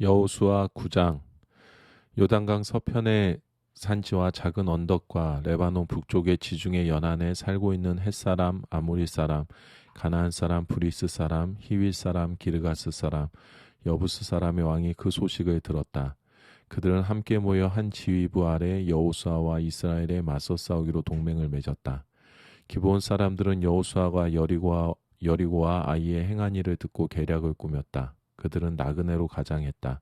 여호수아 9장. 요단강 서편의 산지와 작은 언덕과 레바논 북쪽의 지중해 연안에 살고 있는 헷사람, 아모리 사람, 가나안 사람, 브리스 사람, 히윗 사람, 기르가스 사람, 여부스 사람의 왕이 그 소식을 들었다. 그들은 함께 모여 한 지휘부 아래 여호수아와 이스라엘에 맞서 싸우기로 동맹을 맺었다. 기브온 사람들은 여호수아가 여리고와 아이의 행한 일을 듣고 계략을 꾸몄다. 그들은 나그네로 가장했다.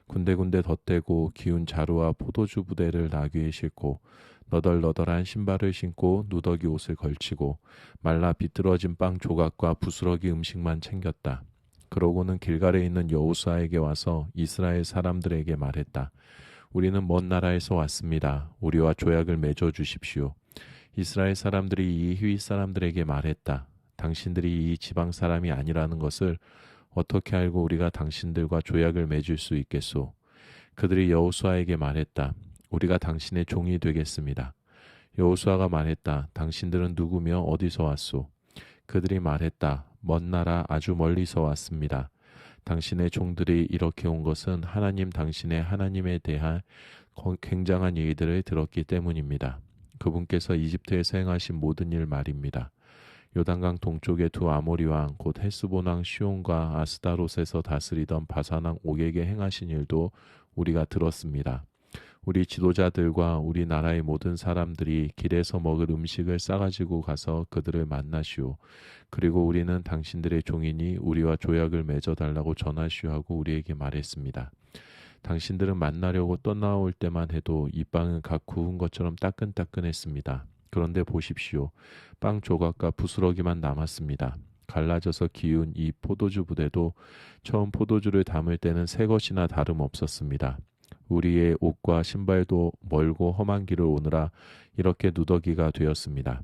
군데군데 덧대고 기운 자루와 포도주 부대를 나귀에 싣고 너덜너덜한 신발을 신고 누더기 옷을 걸치고 말라 비뚤어진 빵 조각과 부스러기 음식만 챙겼다. 그러고는 길갈에 있는 여호수아에게 와서 이스라엘 사람들에게 말했다. 우리는 먼 나라에서 왔습니다. 우리와 조약을 맺어 주십시오. 이스라엘 사람들이 이 히윗 사람들에게 말했다. 당신들이 이 지방 사람이 아니라는 것을 어떻게 알고 우리가 당신들과 조약을 맺을 수 있겠소? 그들이 여호수아에게 말했다. 우리가 당신의 종이 되겠습니다. 여호수아가 말했다. 당신들은 누구며 어디서 왔소? 그들이 말했다. 먼 나라 아주 멀리서 왔습니다. 당신의 종들이 이렇게 온 것은 하나님 당신의 하나님에 대한 굉장한 얘기들을 들었기 때문입니다. 그분께서 이집트에서 행하신 모든 일 말입니다. 요단강 동쪽의 두 아모리 왕 곧 헤스본 왕 시온과 아스다롯에서 다스리던 바산 왕 옥에게 행하신 일도 우리가 들었습니다. 우리 지도자들과 우리 나라의 모든 사람들이 길에서 먹을 음식을 싸가지고 가서 그들을 만나시오. 그리고 우리는 당신들의 종이니 우리와 조약을 맺어달라고 전하시오 하고 우리에게 말했습니다. 당신들은 만나려고 떠나올 때만 해도 이 빵은 각 구운 것처럼 따끈따끈했습니다. 그런데 보십시오. 빵 조각과 부스러기만 남았습니다. 갈라져서 기운 이 포도주 부대도 처음 포도주를 담을 때는 새 것이나 다름없었습니다. 우리의 옷과 신발도 멀고 험한 길을 오느라 이렇게 누더기가 되었습니다.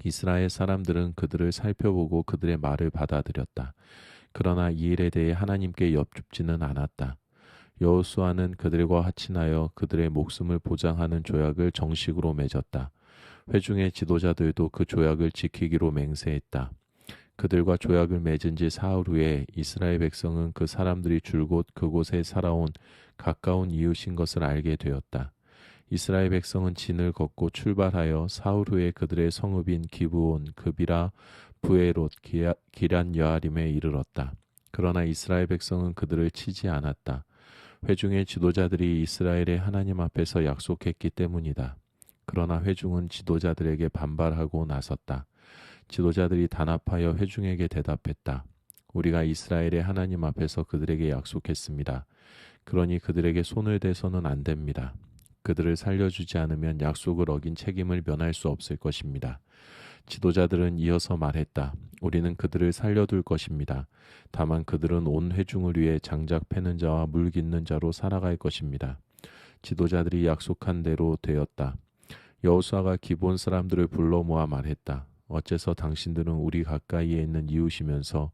이스라엘 사람들은 그들을 살펴보고 그들의 말을 받아들였다. 그러나 이 일에 대해 하나님께 엽줍지는 않았다. 여호수아는 그들과 합친하여 그들의 목숨을 보장하는 조약을 정식으로 맺었다. 회중의 지도자들도 그 조약을 지키기로 맹세했다. 그들과 조약을 맺은 지 사흘 후에 이스라엘 백성은 그 사람들이 줄곧 그곳에 살아온 가까운 이웃인 것을 알게 되었다. 이스라엘 백성은 진을 걷고 출발하여 사흘 후에 그들의 성읍인 기브온, 그비라, 부에롯, 기란 여아림에 이르렀다. 그러나 이스라엘 백성은 그들을 치지 않았다. 회중의 지도자들이 이스라엘의 하나님 앞에서 약속했기 때문이다. 그러나 회중은 지도자들에게 반발하고 나섰다. 지도자들이 단합하여 회중에게 대답했다. 우리가 이스라엘의 하나님 앞에서 그들에게 약속했습니다. 그러니 그들에게 손을 대서는 안 됩니다. 그들을 살려주지 않으면 약속을 어긴 책임을 면할 수 없을 것입니다. 지도자들은 이어서 말했다. 우리는 그들을 살려둘 것입니다. 다만 그들은 온 회중을 위해 장작 패는 자와 물 깃는 자로 살아갈 것입니다. 지도자들이 약속한 대로 되었다. 여호수아가 기브온 사람들을 불러 모아 말했다. 어째서 당신들은 우리 가까이에 있는 이웃이면서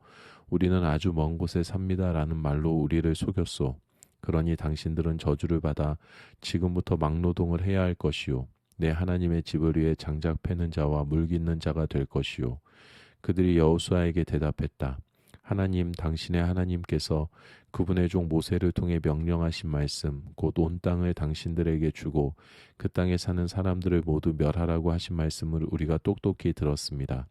우리는 아주 먼 곳에 삽니다라는 말로 우리를 속였소. 그러니 당신들은 저주를 받아 지금부터 막노동을 해야 할 것이요. 내 하나님의 집을 위해 장작 패는 자와 물 깃는 자가 될 것이요. 그들이 여호수아에게 대답했다. 하나님 당신의 하나님께서 그분의 종 모세를 통해 명령하신 말씀 곧 온 땅을 당신들에게 주고 그 땅에 사는 사람들을 모두 멸하라고 하신 말씀을 우리가 똑똑히 들었습니다.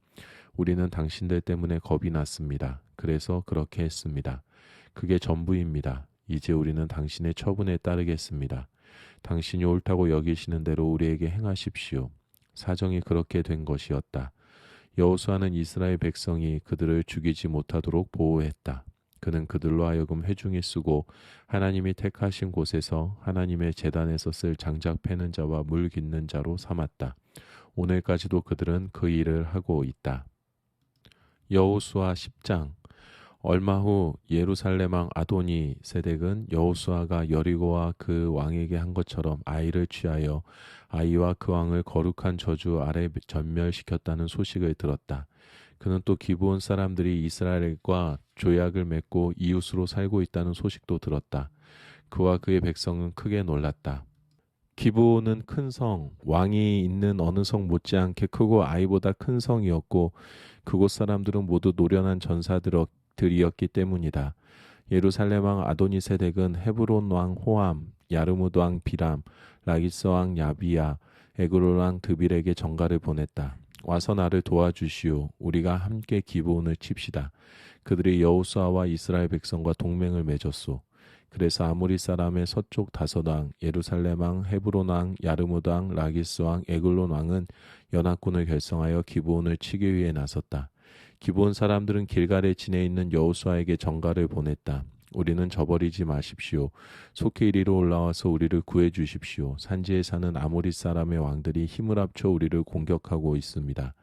우리는 당신들 때문에 겁이 났습니다. 그래서 그렇게 했습니다. 그게 전부입니다. 이제 우리는 당신의 처분에 따르겠습니다. 당신이 옳다고 여기시는 대로 우리에게 행하십시오. 사정이 그렇게 된 것이었다. 여호수아는 이스라엘 백성이 그들을 죽이지 못하도록 보호했다. 그는 그들로 하여금 회중이 쓰고 하나님이 택하신 곳에서 하나님의 제단에서 쓸 장작 패는 자와 물 깃는 자로 삼았다. 오늘까지도 그들은 그 일을 하고 있다. 여호수아 10장. 얼마 후 예루살렘 왕 아도니 세덱은 여호수아가 여리고와 그 왕에게 한 것처럼 아이를 취하여 아이와 그 왕을 거룩한 저주 아래 전멸시켰다는 소식을 들었다. 그는 또 기브온 사람들이 이스라엘과 조약을 맺고 이웃으로 살고 있다는 소식도 들었다. 그와 그의 백성은 크게 놀랐다. 기브온은 큰 성, 왕이 있는 어느 성 못지않게 크고 아이보다 큰 성이었고 그곳 사람들은 모두 노련한 전사들이었기 때문이다. 예루살렘 왕 아도니세덱은 헤브론 왕 호암, 야르무드 왕 비람, 라기스 왕 야비야, 에그롤 왕 드빌에게 전가를 보냈다. 와서 나를 도와주시오. 우리가 함께 기브온을 칩시다. 그들이 여호수아와 이스라엘 백성과 동맹을 맺었소. 그래서 아모리 사람의 서쪽 다섯 왕, 예루살렘 왕, 헤브론 왕, 야르무드 왕, 라기스 왕, 에글론 왕은 연합군을 결성하여 기브온을 치기 위해 나섰다. 기브온 사람들은 길갈에 지내 있는 여호수아에게 전가를 보냈다. 우리는 저버리지 마십시오. 속히 이리로 올라와서 우리를 구해 주십시오. 산지에 사는 아모리 사람의 왕들이 힘을 합쳐 우리를 공격하고 있습니다.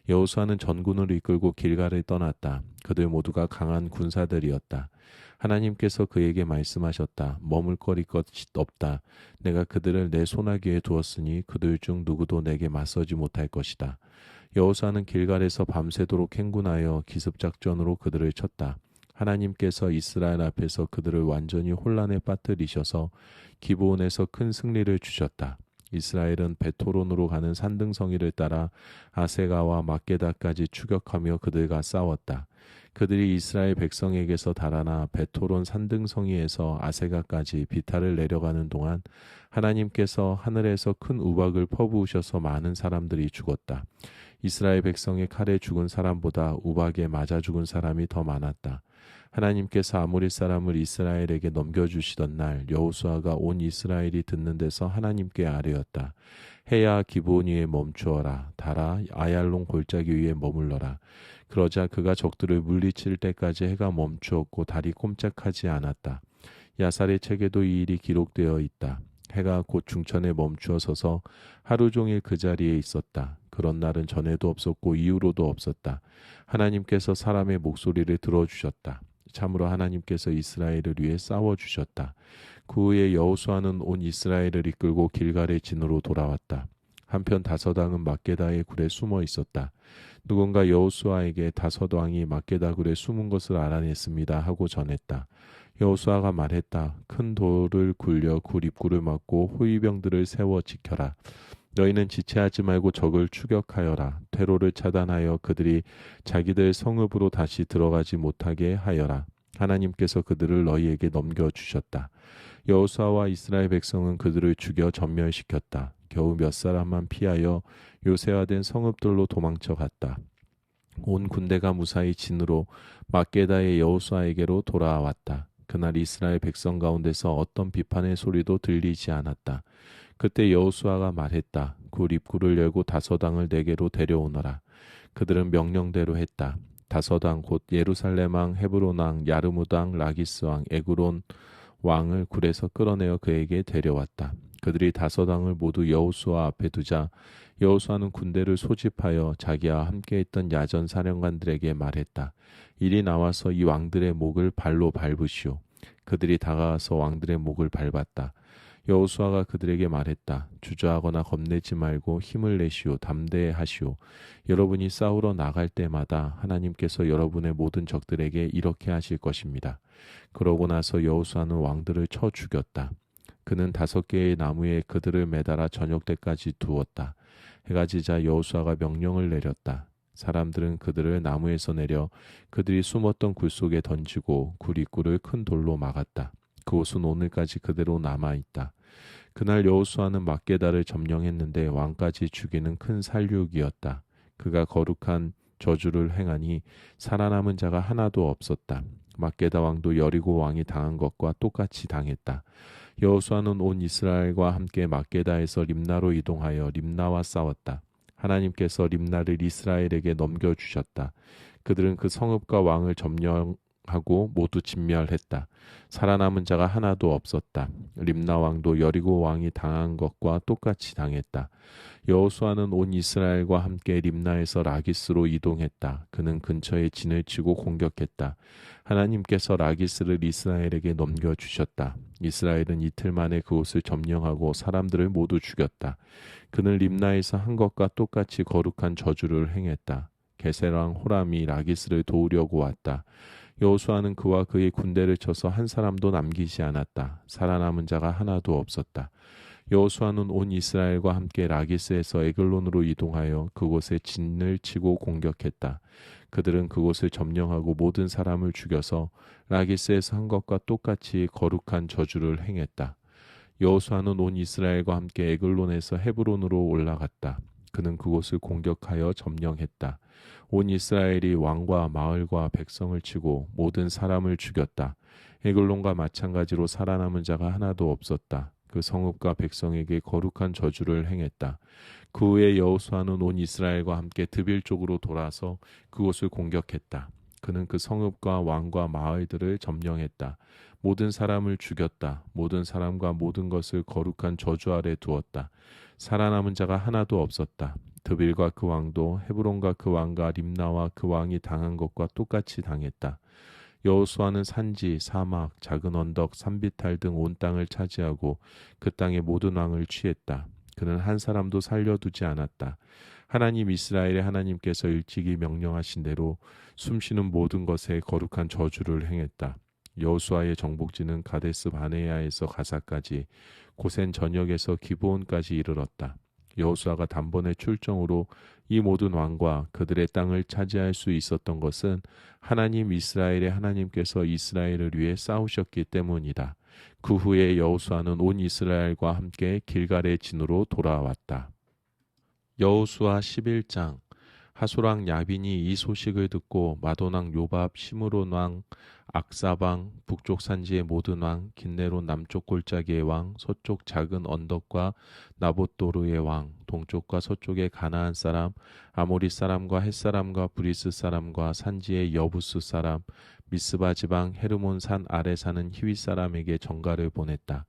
여호수아는 전군을 이끌고 길갈을 떠났다. 그들 모두가 강한 군사들이었다. 하나님께서 그에게 말씀하셨다. 머물거릴 것이 없다. 내가 그들을 내 손아귀에 두었으니 그들 중 누구도 내게 맞서지 못할 것이다. 여호수아는 길갈에서 밤새도록 행군하여 기습작전으로 그들을 쳤다. 하나님께서 이스라엘 앞에서 그들을 완전히 혼란에 빠뜨리셔서 기브온에서 큰 승리를 주셨다. 이스라엘은 베토론으로 가는 산등성이를 따라 아세가와 막게다까지 추격하며 그들과 싸웠다. 그들이 이스라엘 백성에게서 달아나 베토론 산등성이에서 아세가까지 비탈을 내려가는 동안 하나님께서 하늘에서 큰 우박을 퍼부으셔서 많은 사람들이 죽었다. 이스라엘 백성의 칼에 죽은 사람보다 우박에 맞아 죽은 사람이 더 많았다. 하나님께서 아모리 사람을 이스라엘에게 넘겨주시던 날 여호수아가 온 이스라엘이 듣는 데서 하나님께 아뢰었다. 해야 기브온 위에 멈추어라. 달아 아얄론 골짜기 위에 머물러라. 그러자 그가 적들을 물리칠 때까지 해가 멈추었고 달이 꼼짝하지 않았다. 야살의 책에도 이 일이 기록되어 있다. 해가 곧 중천에 멈추어 서서 하루 종일 그 자리에 있었다. 그런 날은 전에도 없었고 이후로도 없었다. 하나님께서 사람의 목소리를 들어주셨다. 참으로 하나님께서 이스라엘을 위해 싸워주셨다. 그 후에 여호수아는 온 이스라엘을 이끌고 길갈의 진으로 돌아왔다. 한편 다섯 왕은 막게다의 굴에 숨어 있었다. 누군가 여호수아에게 다섯 왕이 막게다 굴에 숨은 것을 알아냈습니다 하고 전했다. 여호수아가 말했다. 큰 돌을 굴려 굴 입구를 막고 호위병들을 세워 지켜라. 너희는 지체하지 말고 적을 추격하여라. 퇴로를 차단하여 그들이 자기들 성읍으로 다시 들어가지 못하게 하여라. 하나님께서 그들을 너희에게 넘겨주셨다. 여호수아와 이스라엘 백성은 그들을 죽여 전멸시켰다. 겨우 몇 사람만 피하여 요새화된 성읍들로 도망쳐 갔다. 온 군대가 무사히 진으로 막게다의 여호수아에게로 돌아왔다. 그날 이스라엘 백성 가운데서 어떤 비판의 소리도 들리지 않았다. 그때 여호수아가 말했다. 굴 입구를 열고 다섯 왕을 내게로 데려오너라. 그들은 명령대로 했다. 다섯 왕 곧 예루살렘 왕, 헤브론 왕, 야르무드 왕, 라기스 왕, 에그론 왕을 굴에서 끌어내어 그에게 데려왔다. 그들이 다섯 왕을 모두 여호수아 앞에 두자 여호수아는 군대를 소집하여 자기와 함께했던 야전 사령관들에게 말했다. 이리 나와서 이 왕들의 목을 발로 밟으시오. 그들이 다가와서 왕들의 목을 밟았다. 여호수아가 그들에게 말했다. 주저하거나 겁내지 말고 힘을 내시오. 담대하시오. 여러분이 싸우러 나갈 때마다 하나님께서 여러분의 모든 적들에게 이렇게 하실 것입니다. 그러고 나서 여호수아는 왕들을 쳐 죽였다. 그는 5개의 나무에 그들을 매달아 저녁 때까지 두었다. 해가 지자 여호수아가 명령을 내렸다. 사람들은 그들을 나무에서 내려 그들이 숨었던 굴 속에 던지고 굴 입구를 큰 돌로 막았다. 그곳은 오늘까지 그대로 남아있다. 그날 여호수아는 막게다를 점령했는데 왕까지 죽이는 큰 살육이었다. 그가 거룩한 저주를 행하니 살아남은 자가 하나도 없었다. 막게다 왕도 여리고 왕이 당한 것과 똑같이 당했다. 여호수아는 온 이스라엘과 함께 막게다에서 림나로 이동하여 림나와 싸웠다. 하나님께서 림나를 이스라엘에게 넘겨주셨다. 그들은 그 성읍과 왕을 점령하고 모두 진멸했다. 살아남은 자가 하나도 없었다. 림나 왕도 여리고 왕이 당한 것과 똑같이 당했다. 여호수아는 온 이스라엘과 함께 림나에서 라기스로 이동했다. 그는 근처에 진을 치고 공격했다. 하나님께서 라기스를 이스라엘에게 넘겨주셨다. 이스라엘은 이틀 만에 그곳을 점령하고 사람들을 모두 죽였다. 그는 림나에서 한 것과 똑같이 거룩한 저주를 행했다. 게셀왕 호람이 라기스를 도우려고 왔다. 여호수아는 그와 그의 군대를 쳐서 한 사람도 남기지 않았다. 살아남은 자가 하나도 없었다. 여호수아는 온 이스라엘과 함께 라기스에서 에글론으로 이동하여 그곳에 진을 치고 공격했다. 그들은 그곳을 점령하고 모든 사람을 죽여서 라기스에서 한 것과 똑같이 거룩한 저주를 행했다. 여호수아는 온 이스라엘과 함께 에글론에서 헤브론으로 올라갔다. 그는 그곳을 공격하여 점령했다. 온 이스라엘이 왕과 마을과 백성을 치고 모든 사람을 죽였다. 에글론과 마찬가지로 살아남은 자가 하나도 없었다. 그 성읍과 백성에게 거룩한 저주를 행했다. 그 후에 여호수아는 온 이스라엘과 함께 드빌 쪽으로 돌아서 그곳을 공격했다. 그는 그 성읍과 왕과 마을들을 점령했다. 모든 사람을 죽였다. 모든 사람과 모든 것을 거룩한 저주 아래 두었다. 살아남은 자가 하나도 없었다. 드빌과 그 왕도 헤브론과 그 왕과 림나와 그 왕이 당한 것과 똑같이 당했다. 여호수아는 산지, 사막, 작은 언덕, 산비탈 등 온 땅을 차지하고 그 땅의 모든 왕을 취했다. 그는 한 사람도 살려두지 않았다. 하나님 이스라엘의 하나님께서 일찍이 명령하신 대로 숨쉬는 모든 것에 거룩한 저주를 행했다. 여호수아의 정복지는 가데스 바네아에서 가사까지 고센 전역에서 기브온까지 이르렀다. 여호수아가 단번에 출정으로 이 모든 왕과 그들의 땅을 차지할 수 있었던 것은 하나님 이스라엘의 하나님께서 이스라엘을 위해 싸우셨기 때문이다. 그 후에 여호수아는 온 이스라엘과 함께 길갈의 진으로 돌아왔다. 여호수아 11장. 하솔왕 야빈이 이 소식을 듣고 마돈왕 요밥, 시므론 왕, 악사방, 북쪽 산지의 모든 왕, 긴네론 남쪽 골짜기의 왕, 서쪽 작은 언덕과 나봇도르의 왕, 동쪽과 서쪽의 가나안 사람, 아모리 사람과 헷 사람과 브리스 사람과 산지의 여부스 사람, 미스바 지방 헤르몬 산 아래 사는 히윗 사람에게 전가를 보냈다.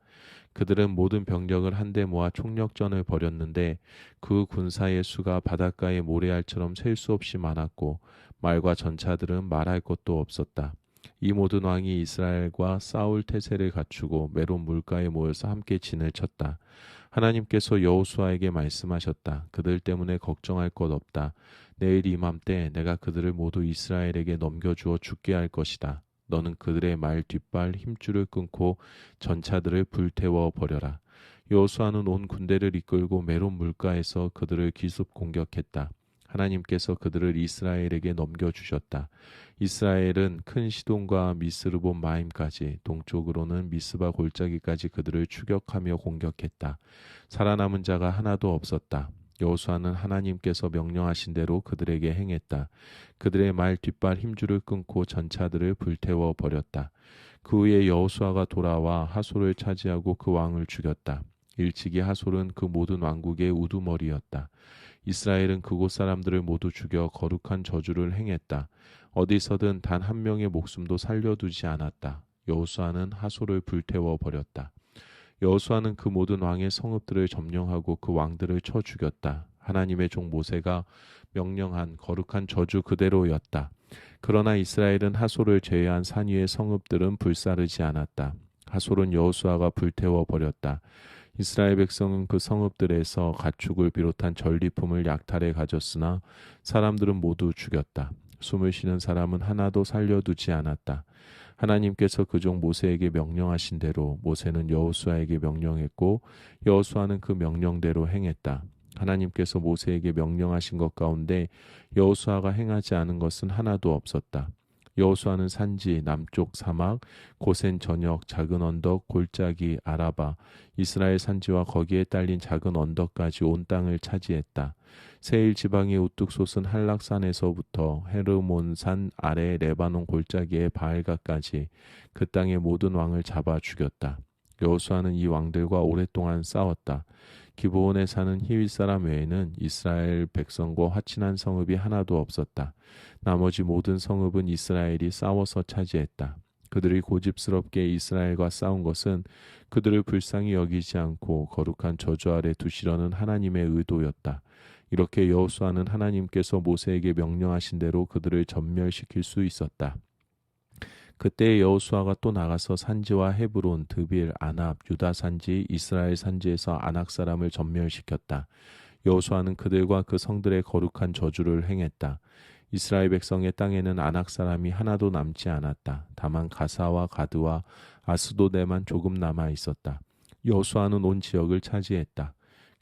그들은 모든 병력을 한데 모아 총력전을 벌였는데 그 군사의 수가 바닷가의 모래알처럼 셀 수 없이 많았고 말과 전차들은 말할 것도 없었다. 이 모든 왕이 이스라엘과 싸울 태세를 갖추고 메론 물가에 모여서 함께 진을 쳤다. 하나님께서 여호수아에게 말씀하셨다. 그들 때문에 걱정할 것 없다. 내일 이맘때 내가 그들을 모두 이스라엘에게 넘겨주어 죽게 할 것이다. 너는 그들의 말 뒷발 힘줄을 끊고 전차들을 불태워 버려라. 여호수아는 온 군대를 이끌고 메론 물가에서 그들을 기습 공격했다. 하나님께서 그들을 이스라엘에게 넘겨주셨다. 이스라엘은 큰 시돈과 미스르본 마임까지 동쪽으로는 미스바 골짜기까지 그들을 추격하며 공격했다. 살아남은 자가 하나도 없었다. 여호수아는 하나님께서 명령하신 대로 그들에게 행했다. 그들의 말 뒷발 힘줄을 끊고 전차들을 불태워 버렸다. 그 후에 여호수아가 돌아와 하솔을 차지하고 그 왕을 죽였다. 일찍이 하솔은 그 모든 왕국의 우두머리였다. 이스라엘은 그곳 사람들을 모두 죽여 거룩한 저주를 행했다. 어디서든 단 한 명의 목숨도 살려두지 않았다. 여호수아는 하솔을 불태워 버렸다. 여호수아는 그 모든 왕의 성읍들을 점령하고 그 왕들을 쳐 죽였다. 하나님의 종 모세가 명령한 거룩한 저주 그대로였다. 그러나 이스라엘은 하솔을 제외한 산 위의 성읍들은 불사르지 않았다. 하솔은 여호수아가 불태워 버렸다. 이스라엘 백성은 그 성읍들에서 가축을 비롯한 전리품을 약탈해 가졌으나 사람들은 모두 죽였다. 숨을 쉬는 사람은 하나도 살려두지 않았다. 하나님께서 그 종 모세에게 명령하신 대로 모세는 여호수아에게 명령했고 여호수아는 그 명령대로 행했다. 하나님께서 모세에게 명령하신 것 가운데 여호수아가 행하지 않은 것은 하나도 없었다. 여호수아는 산지, 남쪽 사막, 고센 전역, 작은 언덕, 골짜기, 아라바, 이스라엘 산지와 거기에 딸린 작은 언덕까지 온 땅을 차지했다. 세일 지방의 우뚝 솟은 한락산에서부터 헤르몬산 아래 레바논 골짜기의 바알가까지 그 땅의 모든 왕을 잡아 죽였다. 여호수아는 이 왕들과 오랫동안 싸웠다. 기브온에 사는 히윗 사람 외에는 이스라엘 백성과 화친한 성읍이 하나도 없었다. 나머지 모든 성읍은 이스라엘이 싸워서 차지했다. 그들이 고집스럽게 이스라엘과 싸운 것은 그들을 불쌍히 여기지 않고 거룩한 저주 아래 두시려는 하나님의 의도였다. 이렇게 여호수아는 하나님께서 모세에게 명령하신 대로 그들을 전멸시킬 수 있었다. 그때 여호수아가 또 나가서 산지와 헤브론, 드빌, 아납, 유다 산지, 이스라엘 산지에서 아낙 사람을 전멸시켰다. 여호수아는 그들과 그 성들의 거룩한 저주를 행했다. 이스라엘 백성의 땅에는 아낙 사람이 하나도 남지 않았다. 다만 가사와 가드와 아스도데만 조금 남아 있었다. 여호수아는 온 지역을 차지했다.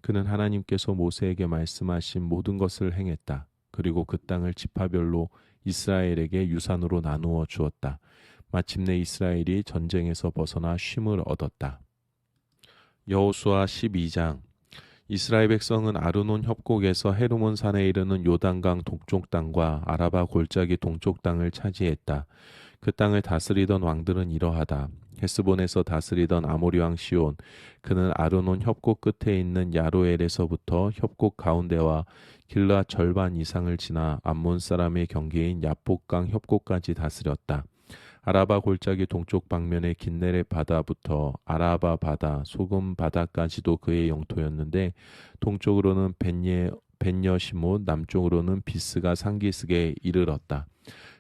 그는 하나님께서 모세에게 말씀하신 모든 것을 행했다. 그리고 그 땅을 지파별로 이스라엘에게 유산으로 나누어 주었다. 마침내 이스라엘이 전쟁에서 벗어나 쉼을 얻었다. 여호수아 12장. 이스라엘 백성은 아르논 협곡에서 헤르몬 산에 이르는 요단강 동쪽 땅과 아라바 골짜기 동쪽 땅을 차지했다. 그 땅을 다스리던 왕들은 이러하다. 헤스본에서 다스리던 아모리 왕 시온, 그는 아르논 협곡 끝에 있는 야로엘에서부터 협곡 가운데와 길라 절반 이상을 지나 암몬 사람의 경계인 야복강 협곡까지 다스렸다. 아라바 골짜기 동쪽 방면의 긴네렛 바다부터 아라바 바다, 소금 바다까지도 그의 영토였는데, 동쪽으로는 벤여시못, 남쪽으로는 비스가 상기스에 이르렀다.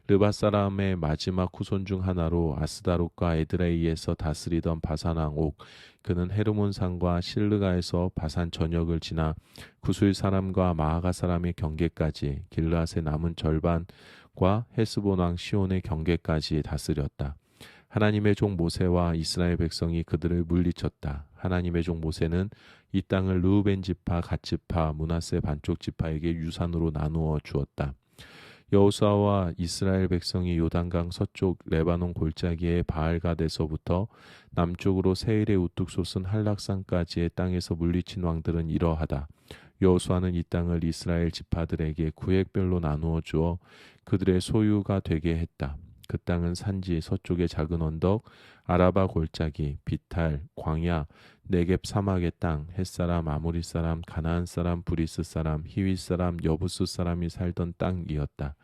르바 사람의 마지막 후손 중 하나로 아스다롯과 에드레이에서 다스리던 바산 왕 옥, 그는 헤르몬 산과 실르가에서 바산 전역을 지나 구술 사람과 마아가 사람의 경계까지, 길르앗의 남은 절반과 헤스본 왕 시온의 경계까지 다스렸다. 하나님의 종 모세와 이스라엘 백성이 그들을 물리쳤다. 하나님의 종 모세는 이 땅을 르우벤 지파, 갓 지파, 므낫세 반쪽 지파에게 유산으로 나누어 주었다. 여호수아와 이스라엘 백성이 요단강 서쪽 레바논 골짜기의 바알갓에서부터 남쪽으로 세일의 우뚝 솟은 한락산까지의 땅에서 물리친 왕들은 이러하다. 여호수아는 이 땅을 이스라엘 지파들에게 구획별로 나누어 주어 그들의 소유가 되게 했다. 그 땅은 산지, 서쪽의 작은 언덕, 아라바 골짜기, 비탈, 광야, 네겝 사막의 땅, 헷사람, 아모리 사람, 가나안 사람, 브리스 사람, 히윗 사람, 여부스 사람이 살던 땅이었다.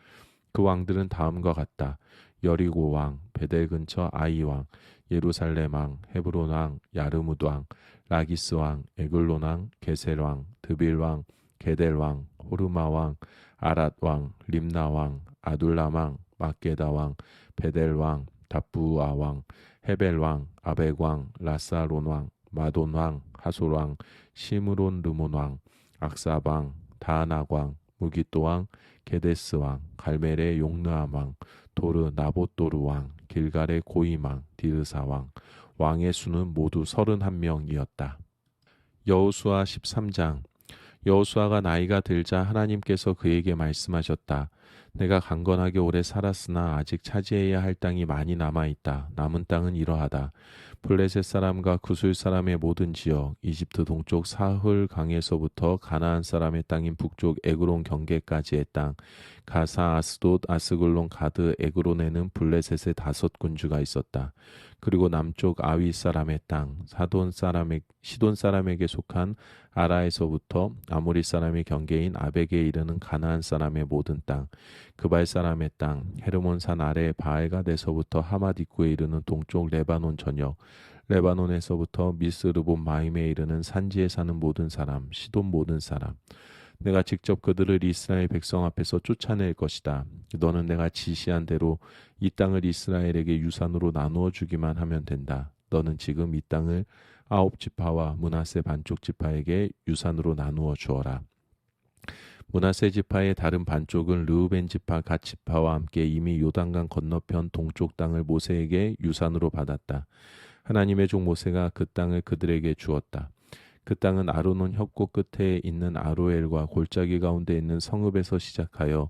그 왕들은 다음과 같다. 여리고 왕, 베델 근처 아이 왕, 예루살렘 왕, 헤브론 왕, 야르무드 왕, 라기스 왕, 에글론 왕, 게셀 왕, 드빌 왕, 게델 왕, 호르마 왕, 아랏 왕, 림나 왕, 아둘람 왕, 마게다 왕, 베델 왕, 다부아 왕, 헤벨 왕, 아벡 왕, 라사론 왕, 마돈 왕, 하솔 왕, 시므론 르몬 왕, 악삽 왕, 다낙 왕, 무기또 왕, 게데스 왕, 갈멜의 용르암 왕, 도르 나봇도르 왕, 길갈의 고임 왕, 디르사 왕. 왕의 수는 모두 31명이었다. 여호수아 13장. 여호수아가 나이가 들자 하나님께서 그에게 말씀하셨다. 내가 강건하게 오래 살았으나 아직 차지해야 할 땅이 많이 남아있다. 남은 땅은 이러하다. 블레셋 사람과 구술 사람의 모든 지역, 이집트 동쪽 사흘 강에서부터 가나안 사람의 땅인 북쪽 에그론 경계까지의 땅, 가사, 아스돗, 아스글론, 가드, 에그론에는 블레셋의 5군주가 있었다. 그리고 남쪽 아위 사람의 땅, 시돈 사람에게 속한 아라에서부터 아모리 사람의 경계인 아벡에 이르는 가나안 사람의 모든 땅, 그발 사람의 땅, 헤르몬 산 아래 바알갓에서부터 하맛 입구에 이르는 동쪽 레바논 전역, 레바논에서부터 미스르본 마임에 이르는 산지에 사는 모든 사람, 시돈 모든 사람. 내가 직접 그들을 이스라엘 백성 앞에서 쫓아낼 것이다. 너는 내가 지시한 대로 이 땅을 이스라엘에게 유산으로 나누어 주기만 하면 된다. 너는 지금 이 땅을 9지파와 므낫세 반쪽 지파에게 유산으로 나누어 주어라. 므낫세 지파의 다른 반쪽은 르우벤 지파, 갓 지파와 함께 이미 요단강 건너편 동쪽 땅을 모세에게 유산으로 받았다. 하나님의 종 모세가 그 땅을 그들에게 주었다. 그 땅은 아르논 협곡 끝에 있는 아로엘과 골짜기 가운데 있는 성읍에서 시작하여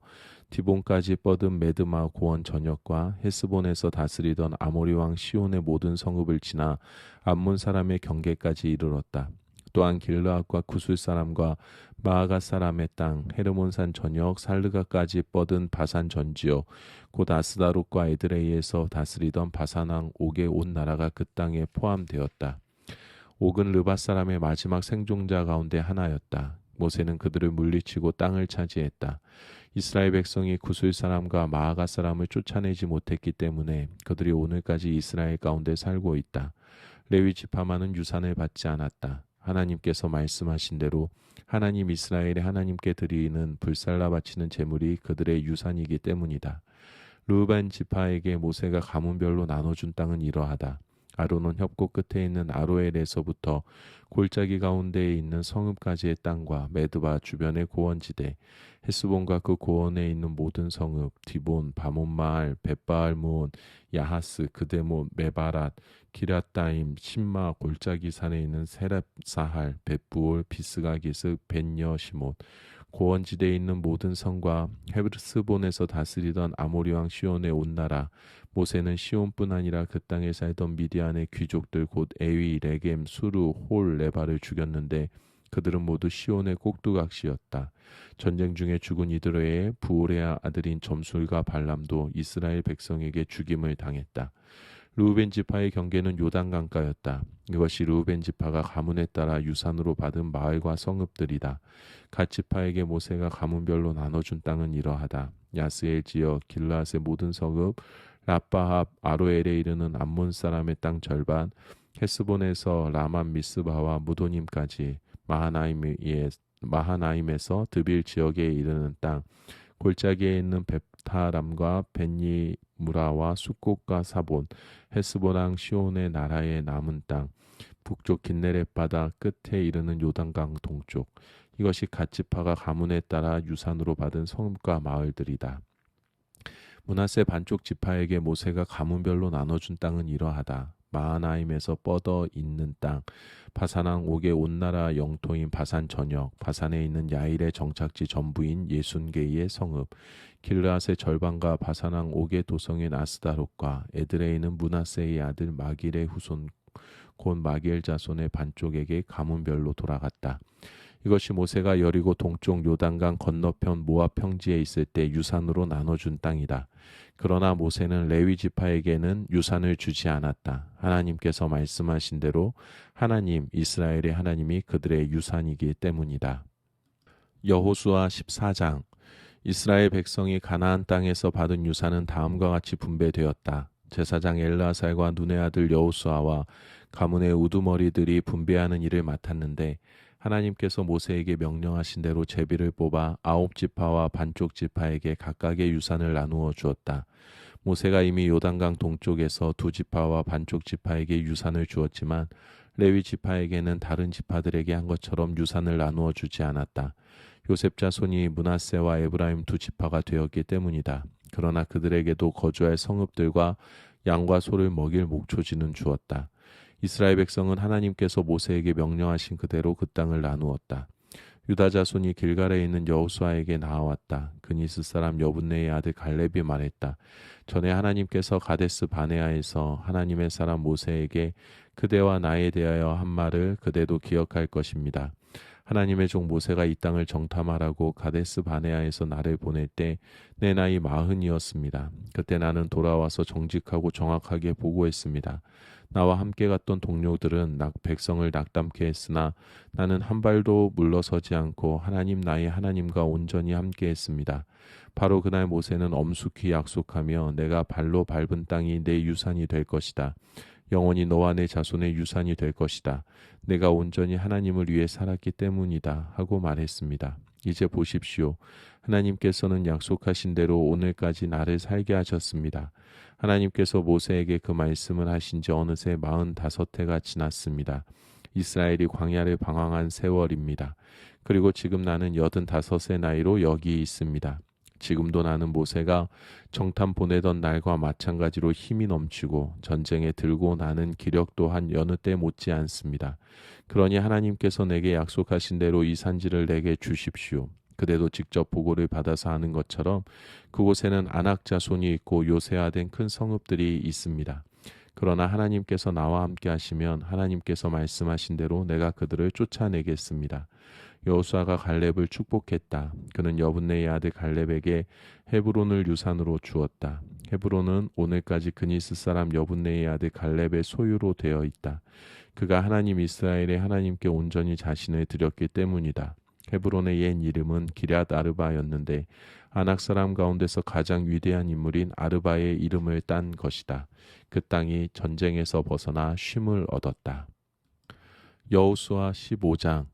디본까지 뻗은 메드마 고원 전역과 헤스본에서 다스리던 아모리 왕 시온의 모든 성읍을 지나 암몬 사람의 경계까지 이르렀다. 또한 길르앗과 구술 사람과 마아가 사람의 땅, 헤르몬산 전역 살르가까지 뻗은 바산 전지역, 곧 아스다롯과 에드레이에서 다스리던 바산 왕 옥의 온 나라가 그 땅에 포함되었다. 옥은 르바 사람의 마지막 생존자 가운데 하나였다. 모세는 그들을 물리치고 땅을 차지했다. 이스라엘 백성이 구술 사람과 마아가 사람을 쫓아내지 못했기 때문에 그들이 오늘까지 이스라엘 가운데 살고 있다. 레위 지파만은 유산을 받지 않았다. 하나님께서 말씀하신 대로 하나님 이스라엘의 하나님께 드리는 불살라 바치는 제물이 그들의 유산이기 때문이다. 르우벤 지파에게 모세가 가문별로 나눠준 땅은 이러하다. 아로논 협곡 끝에 있는 아로엘에서부터 골짜기 가운데에 있는 성읍까지의 땅과 메드바 주변의 고원지대, 헤스본과 그 고원에 있는 모든 성읍, 디본, 바몬마알, 벳바알므온, 야하스, 그데못, 메바랏, 기럇다임, 신마, 골짜기 산에 있는 세렙사할, 벳부올, 비스가기스, 벳여시못, 고원지대에 있는 모든 성과 헤브스본에서 다스리던 아모리 왕 시온의 온 나라, 모세는 시온뿐 아니라 그 땅에 살던 미디안의 귀족들 곧 에위, 레겜, 수루, 홀, 레바를 죽였는데 그들은 모두 시온의 꼭두각시였다. 전쟁 중에 죽은 이들 외에 부오레아 아들인 점술과 발람도 이스라엘 백성에게 죽임을 당했다. 르우벤 지파의 경계는 요단강가였다. 이것이 르우벤 지파가 가문에 따라 유산으로 받은 마을과 성읍들이다. 갓 지파에게 모세가 가문별로 나눠준 땅은 이러하다. 야스엘 지역, 길라앗의 모든 성읍, 라빠합, 아로엘에 이르는 암몬 사람의 땅 절반, 헤스본에서 라만 미스바와 무도님까지, 마하나임에서 드빌 지역에 이르는 땅, 골짜기에 있는 벳타람과 벤니무라와 숫곳과 사본, 헤스본왕 시온의 나라의 남은 땅, 북쪽 긴네렛 바다 끝에 이르는 요단강 동쪽, 이것이 갓 지파가 가문에 따라 유산으로 받은 성읍과 마을들이다. 므낫세 반쪽 지파에게 모세가 가문별로 나눠준 땅은 이러하다. 마하나임에서 뻗어 있는 땅, 바산왕 옥의 온 나라 영토인 바산 전역, 바산에 있는 야일의 정착지 전부인 예순게이의 성읍, 길르앗의 절반과 바산왕 옥의 도성인 아스다롯과 에드레이는 므낫세의 아들 마길의 후손 곧 마길 자손의 반쪽에게 가문별로 돌아갔다. 이것이 모세가 여리고 동쪽 요단강 건너편 모압 평지에 있을 때 유산으로 나눠준 땅이다. 그러나 모세는 레위 지파에게는 유산을 주지 않았다. 하나님께서 말씀하신 대로 하나님 이스라엘의 하나님이 그들의 유산이기 때문이다. 여호수아 14장. 이스라엘 백성이 가나안 땅에서 받은 유산은 다음과 같이 분배되었다. 제사장 엘르아살과 눈의 아들 여호수아와 가문의 우두머리들이 분배하는 일을 맡았는데 하나님께서 모세에게 명령하신 대로 제비를 뽑아 9지파와 반쪽 지파에게 각각의 유산을 나누어 주었다. 모세가 이미 요단강 동쪽에서 2지파와 반쪽 지파에게 유산을 주었지만 레위 지파에게는 다른 지파들에게 한 것처럼 유산을 나누어 주지 않았다. 요셉 자손이 므낫세와 에브라임 2지파가 되었기 때문이다. 그러나 그들에게도 거주할 성읍들과 양과 소를 먹일 목초지는 주었다. 이스라엘 백성은 하나님께서 모세에게 명령하신 그대로 그 땅을 나누었다. 유다 자손이 길갈에 있는 여호수아에게 나아왔다. 그니스 사람 여분네의 아들 갈렙이 말했다. 전에 하나님께서 가데스 바네아에서 하나님의 사람 모세에게 그대와 나에 대하여 한 말을 그대도 기억할 것입니다. 하나님의 종 모세가 이 땅을 정탐하라고 가데스 바네아에서 나를 보낼 때 내 나이 40이었습니다. 그때 나는 돌아와서 정직하고 정확하게 보고했습니다. 나와 함께 갔던 동료들은 백성을 낙담케 했으나 나는 한 발도 물러서지 않고 하나님 나의 하나님과 온전히 함께 했습니다. 바로 그날 모세는 엄숙히 약속하며 내가 발로 밟은 땅이 내 유산이 될 것이다. 영원히 너와 내 자손의 유산이 될 것이다. 내가 온전히 하나님을 위해 살았기 때문이다 하고 말했습니다. 이제 보십시오. 하나님께서는 약속하신 대로 오늘까지 나를 살게 하셨습니다. 하나님께서 모세에게 그 말씀을 하신 지 어느새 45해가 지났습니다. 이스라엘이 광야를 방황한 세월입니다. 그리고 지금 나는 85의 나이로 여기 있습니다. 지금도 나는 모세가 정탐 보내던 날과 마찬가지로 힘이 넘치고 전쟁에 들고 나는 기력 또한 여느 때 못지 않습니다. 그러니 하나님께서 내게 약속하신 대로 이 산지를 내게 주십시오. 그대도 직접 보고를 받아서 하는 것처럼 그곳에는 아낙 자손이 있고 요새화된 큰 성읍들이 있습니다. 그러나 하나님께서 나와 함께 하시면 하나님께서 말씀하신 대로 내가 그들을 쫓아내겠습니다. 여호수아가 갈렙을 축복했다. 그는 여분네의 아들 갈렙에게 헤브론을 유산으로 주었다. 헤브론은 오늘까지 그니스 사람 여분네의 아들 갈렙의 소유로 되어 있다. 그가 하나님 이스라엘의 하나님께 온전히 자신을 드렸기 때문이다. 헤브론의 옛 이름은 기럇 아르바였는데 아낙 사람 가운데서 가장 위대한 인물인 아르바의 이름을 딴 것이다. 그 땅이 전쟁에서 벗어나 쉼을 얻었다. 여호수아 15장.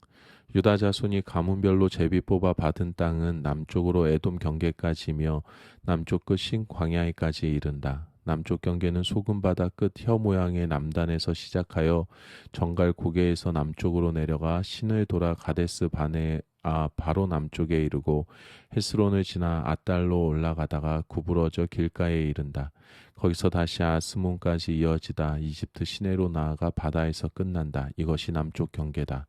유다 자손이 가문별로 제비 뽑아 받은 땅은 남쪽으로 에돔 경계까지며 남쪽 끝인 광야에까지 이른다. 남쪽 경계는 소금바다 끝 혀 모양의 남단에서 시작하여 정갈 고개에서 남쪽으로 내려가 신을 돌아 가데스 바네아 바로 남쪽에 이르고 헤스론을 지나 아달로 올라가다가 구부러져 길가에 이른다. 거기서 다시 아스몬까지 이어지다 이집트 시내로 나아가 바다에서 끝난다. 이것이 남쪽 경계다.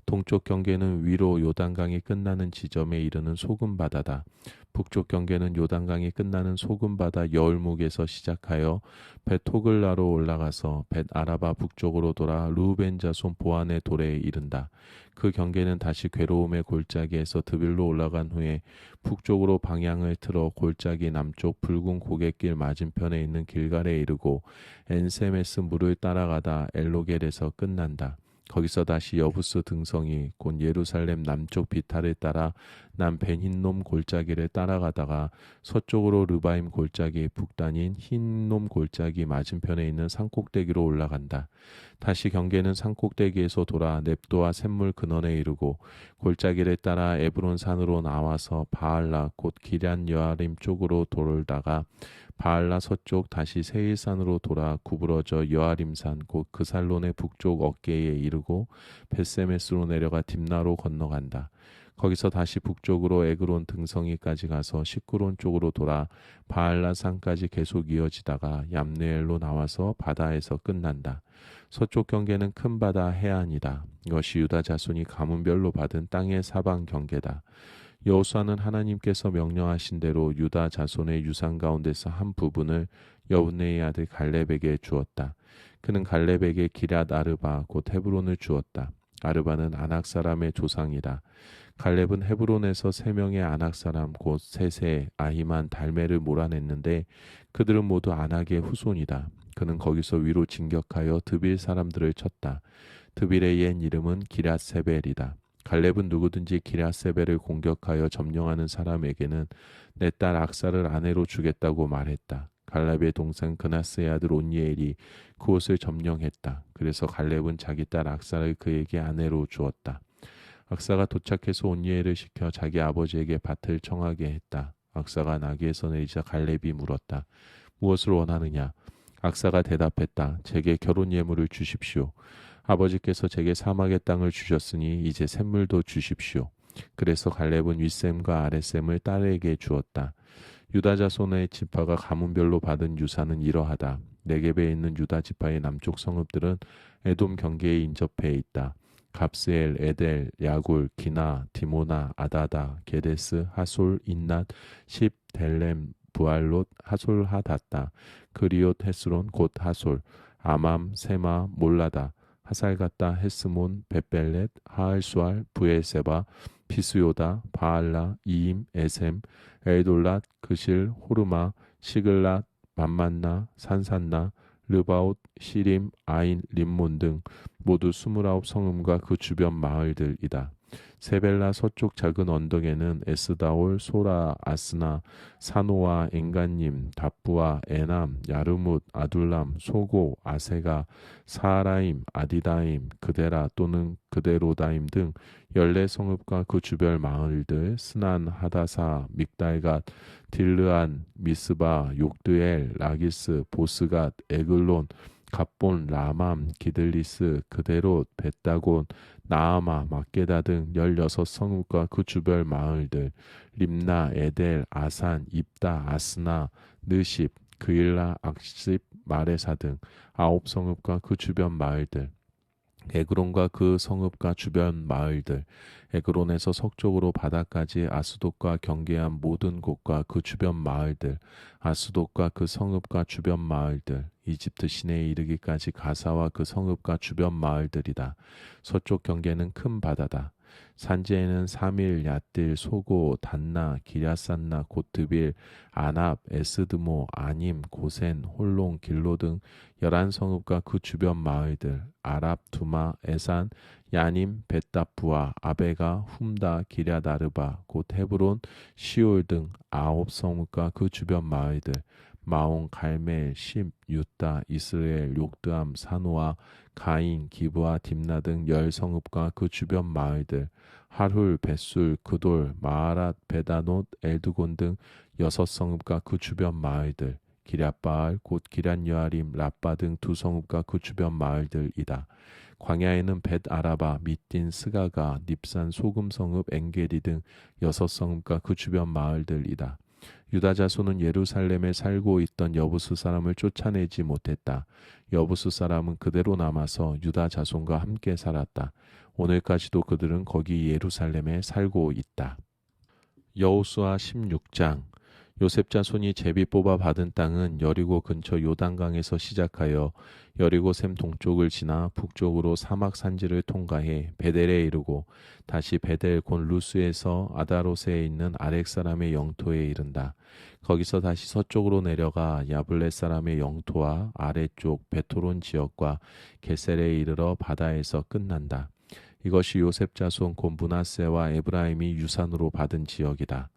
동쪽 경계는 위로 요단강이 끝나는 지점에 이르는 소금바다다. 북쪽 경계는 요단강이 끝나는 소금바다 여울목에서 시작하여 벳토글라로 올라가서 벳아라바 북쪽으로 돌아 르우벤 자손 보안의 도래에 이른다. 그 경계는 다시 괴로움의 골짜기에서 드빌로 올라간 후에 북쪽으로 방향을 틀어 골짜기 남쪽 붉은 고갯길 맞은편에 있는 길갈에 이르고 엔세메스 물을 따라가다 엘로겔에서 끝난다. 거기서 다시 여부스 등성이 곧 예루살렘 남쪽 비탈을 따라 남벤흰놈 골짜기를 따라가다가 서쪽으로 르바임 골짜기 북단인 흰놈 골짜기 맞은편에 있는 산꼭대기로 올라간다. 다시 경계는 산꼭대기에서 돌아 넵도와 샘물 근원에 이르고 골짜기를 따라 에브론 산으로 나와서 바알라 곧 기럇 여아림 쪽으로 돌다가 바알라 서쪽 다시 세일산으로 돌아 구부러져 여아림산 곧 그살론의 북쪽 어깨에 이르고 벳세메스로 내려가 딥나로 건너간다. 거기서 다시 북쪽으로 에그론 등성이까지 가서 시꾸론 쪽으로 돌아 바알라 산까지 계속 이어지다가 얌느엘로 나와서 바다에서 끝난다. 서쪽 경계는 큰 바다 해안이다. 이것이 유다 자손이 가문별로 받은 땅의 사방 경계다. 여호수아는 하나님께서 명령하신 대로 유다 자손의 유산 가운데서 한 부분을 여분네의 아들 갈렙에게 주었다. 그는 갈렙에게 기럇 아르바 곧 헤브론을 주었다. 아르바는 아낙 사람의 조상이다. 갈렙은 헤브론에서 3명의 아낙 사람 곧 세세, 아히만, 달메를 몰아냈는데 그들은 모두 아낙의 후손이다. 그는 거기서 위로 진격하여 드빌 사람들을 쳤다. 드빌의 옛 이름은 기럇세벨이다. 갈렙은 누구든지 기럇세벨을 공격하여 점령하는 사람에게는 내 딸 악사를 아내로 주겠다고 말했다. 갈렙의 동생 그나스의 아들 온니엘이 그곳을 점령했다. 그래서 갈렙은 자기 딸 악사를 그에게 아내로 주었다. 악사가 도착해서 온니엘을 시켜 자기 아버지에게 밭을 청하게 했다. 악사가 나귀에서 내리자 갈렙이 물었다. 무엇을 원하느냐? 악사가 대답했다. 제게 결혼 예물을 주십시오. 아버지께서 제게 사막의 땅을 주셨으니 이제 샘물도 주십시오. 그래서 갈렙은 윗셈과 아랫셈을 딸에게 주었다. 유다 자손의 지파가 가문별로 받은 유산은 이러하다. 네겝에 있는 유다 지파의 남쪽 성읍들은 에돔 경계에 인접해 있다. 갑스엘, 에델, 야굴, 기나, 디모나, 아다다, 게데스, 하솔, 인낫, 십, 델렘, 부알롯, 하솔 하닷다. 그리옷 헤스론 곧 하솔, 아맘, 세마, 몰라다, 하살갓다, 헤스몬, 벳벨렛, 하알수알, 부엘세바, 비스요다, 바알라, 이임, 에셈, 엘돌랏, 그실, 호르마, 시글랏, 만만나, 산산나, 르바옷, 시림, 아인, 림몬 등 모두 29 성읍과 그 주변 마을들이다. 세벨라 서쪽 작은 언덕에는 에스다올, 소라, 아스나, 사노아, 엔간님, 답부아, 에남, 야르뭇, 아둘람, 소고, 아세가, 사하라임, 아디다임, 그데라 또는 그데로다임 등 14성읍과 그 주변 마을들, 스난, 하다사, 믹달갓, 딜르안, 미스바, 욕드엘, 라기스, 보스갓, 에글론, 갑본, 라맘, 기들리스, 그데롯, 벳다곤, 나아마, 막게다 등 16성읍과 그 주변 마을들, 림나, 에델, 아산, 입다, 아스나, 느십, 그일라, 악십, 마레사 등 9성읍과 그 주변 마을들, 에그론과 그 성읍과 주변 마을들, 에그론에서 서쪽으로 바다까지 아스돗과 경계한 모든 곳과 그 주변 마을들, 아스돗과 그 성읍과 주변 마을들, 이집트 시내에 이르기까지 가사와 그 성읍과 주변 마을들이다. 서쪽 경계는 큰 바다다. 산지에는 사밀, 얏딜, 소고, 단나, 기랴산나, 곧드빌, 아납, 에스드모, 아님, 고센, 홀롱, 길로 등 11성읍과 그 주변 마을들, 아랍, 두마, 에산, 야님, 벳다프와 아베가, 훔다, 기랴다르바, 곧 헤브론, 시올 등 9성읍과 그 주변 마을들, 마온, 갈멜, 십, 유다, 이스라엘, 욕드암, 사노아, 가인, 기브아, 딥나 등 10성읍과 그 주변 마을들, 하룰, 벳술, 그돌, 마하랏, 베다노, 엘드곤 등 6성읍과 그 주변 마을들, 기럇바알 곧 기럇여아림 라빠 등 두 성읍과 그 주변 마을들이다. 광야에는 벳 아라바, 밑딘, 스가가, 닙산, 소금 성읍, 엔게디 등 여섯 성읍과 그 주변 마을들이다. 유다 자손은 예루살렘에 살고 있던 여부수 사람을 쫓아내지 못했다. 여부수 사람은 그대로 남아서 유다 자손과 함께 살았다. 오늘까지도 그들은 거기 예루살렘에 살고 있다. 여호수아 16장. 요셉 자손이 제비 뽑아 받은 땅은 여리고 근처 요단강에서 시작하여 여리고 샘 동쪽을 지나 북쪽으로 사막 산지를 통과해 베델에 이르고 다시 베델 곧 루스에서 아다롯에 있는 아렉 사람의 영토에 이른다. 거기서 다시 서쪽으로 내려가 야블렛 사람의 영토와 아래쪽 베토론 지역과 게셀에 이르러 바다에서 끝난다. 이것이 요셉 자손 곧 므낫세와 에브라임이 유산으로 받은 지역이다.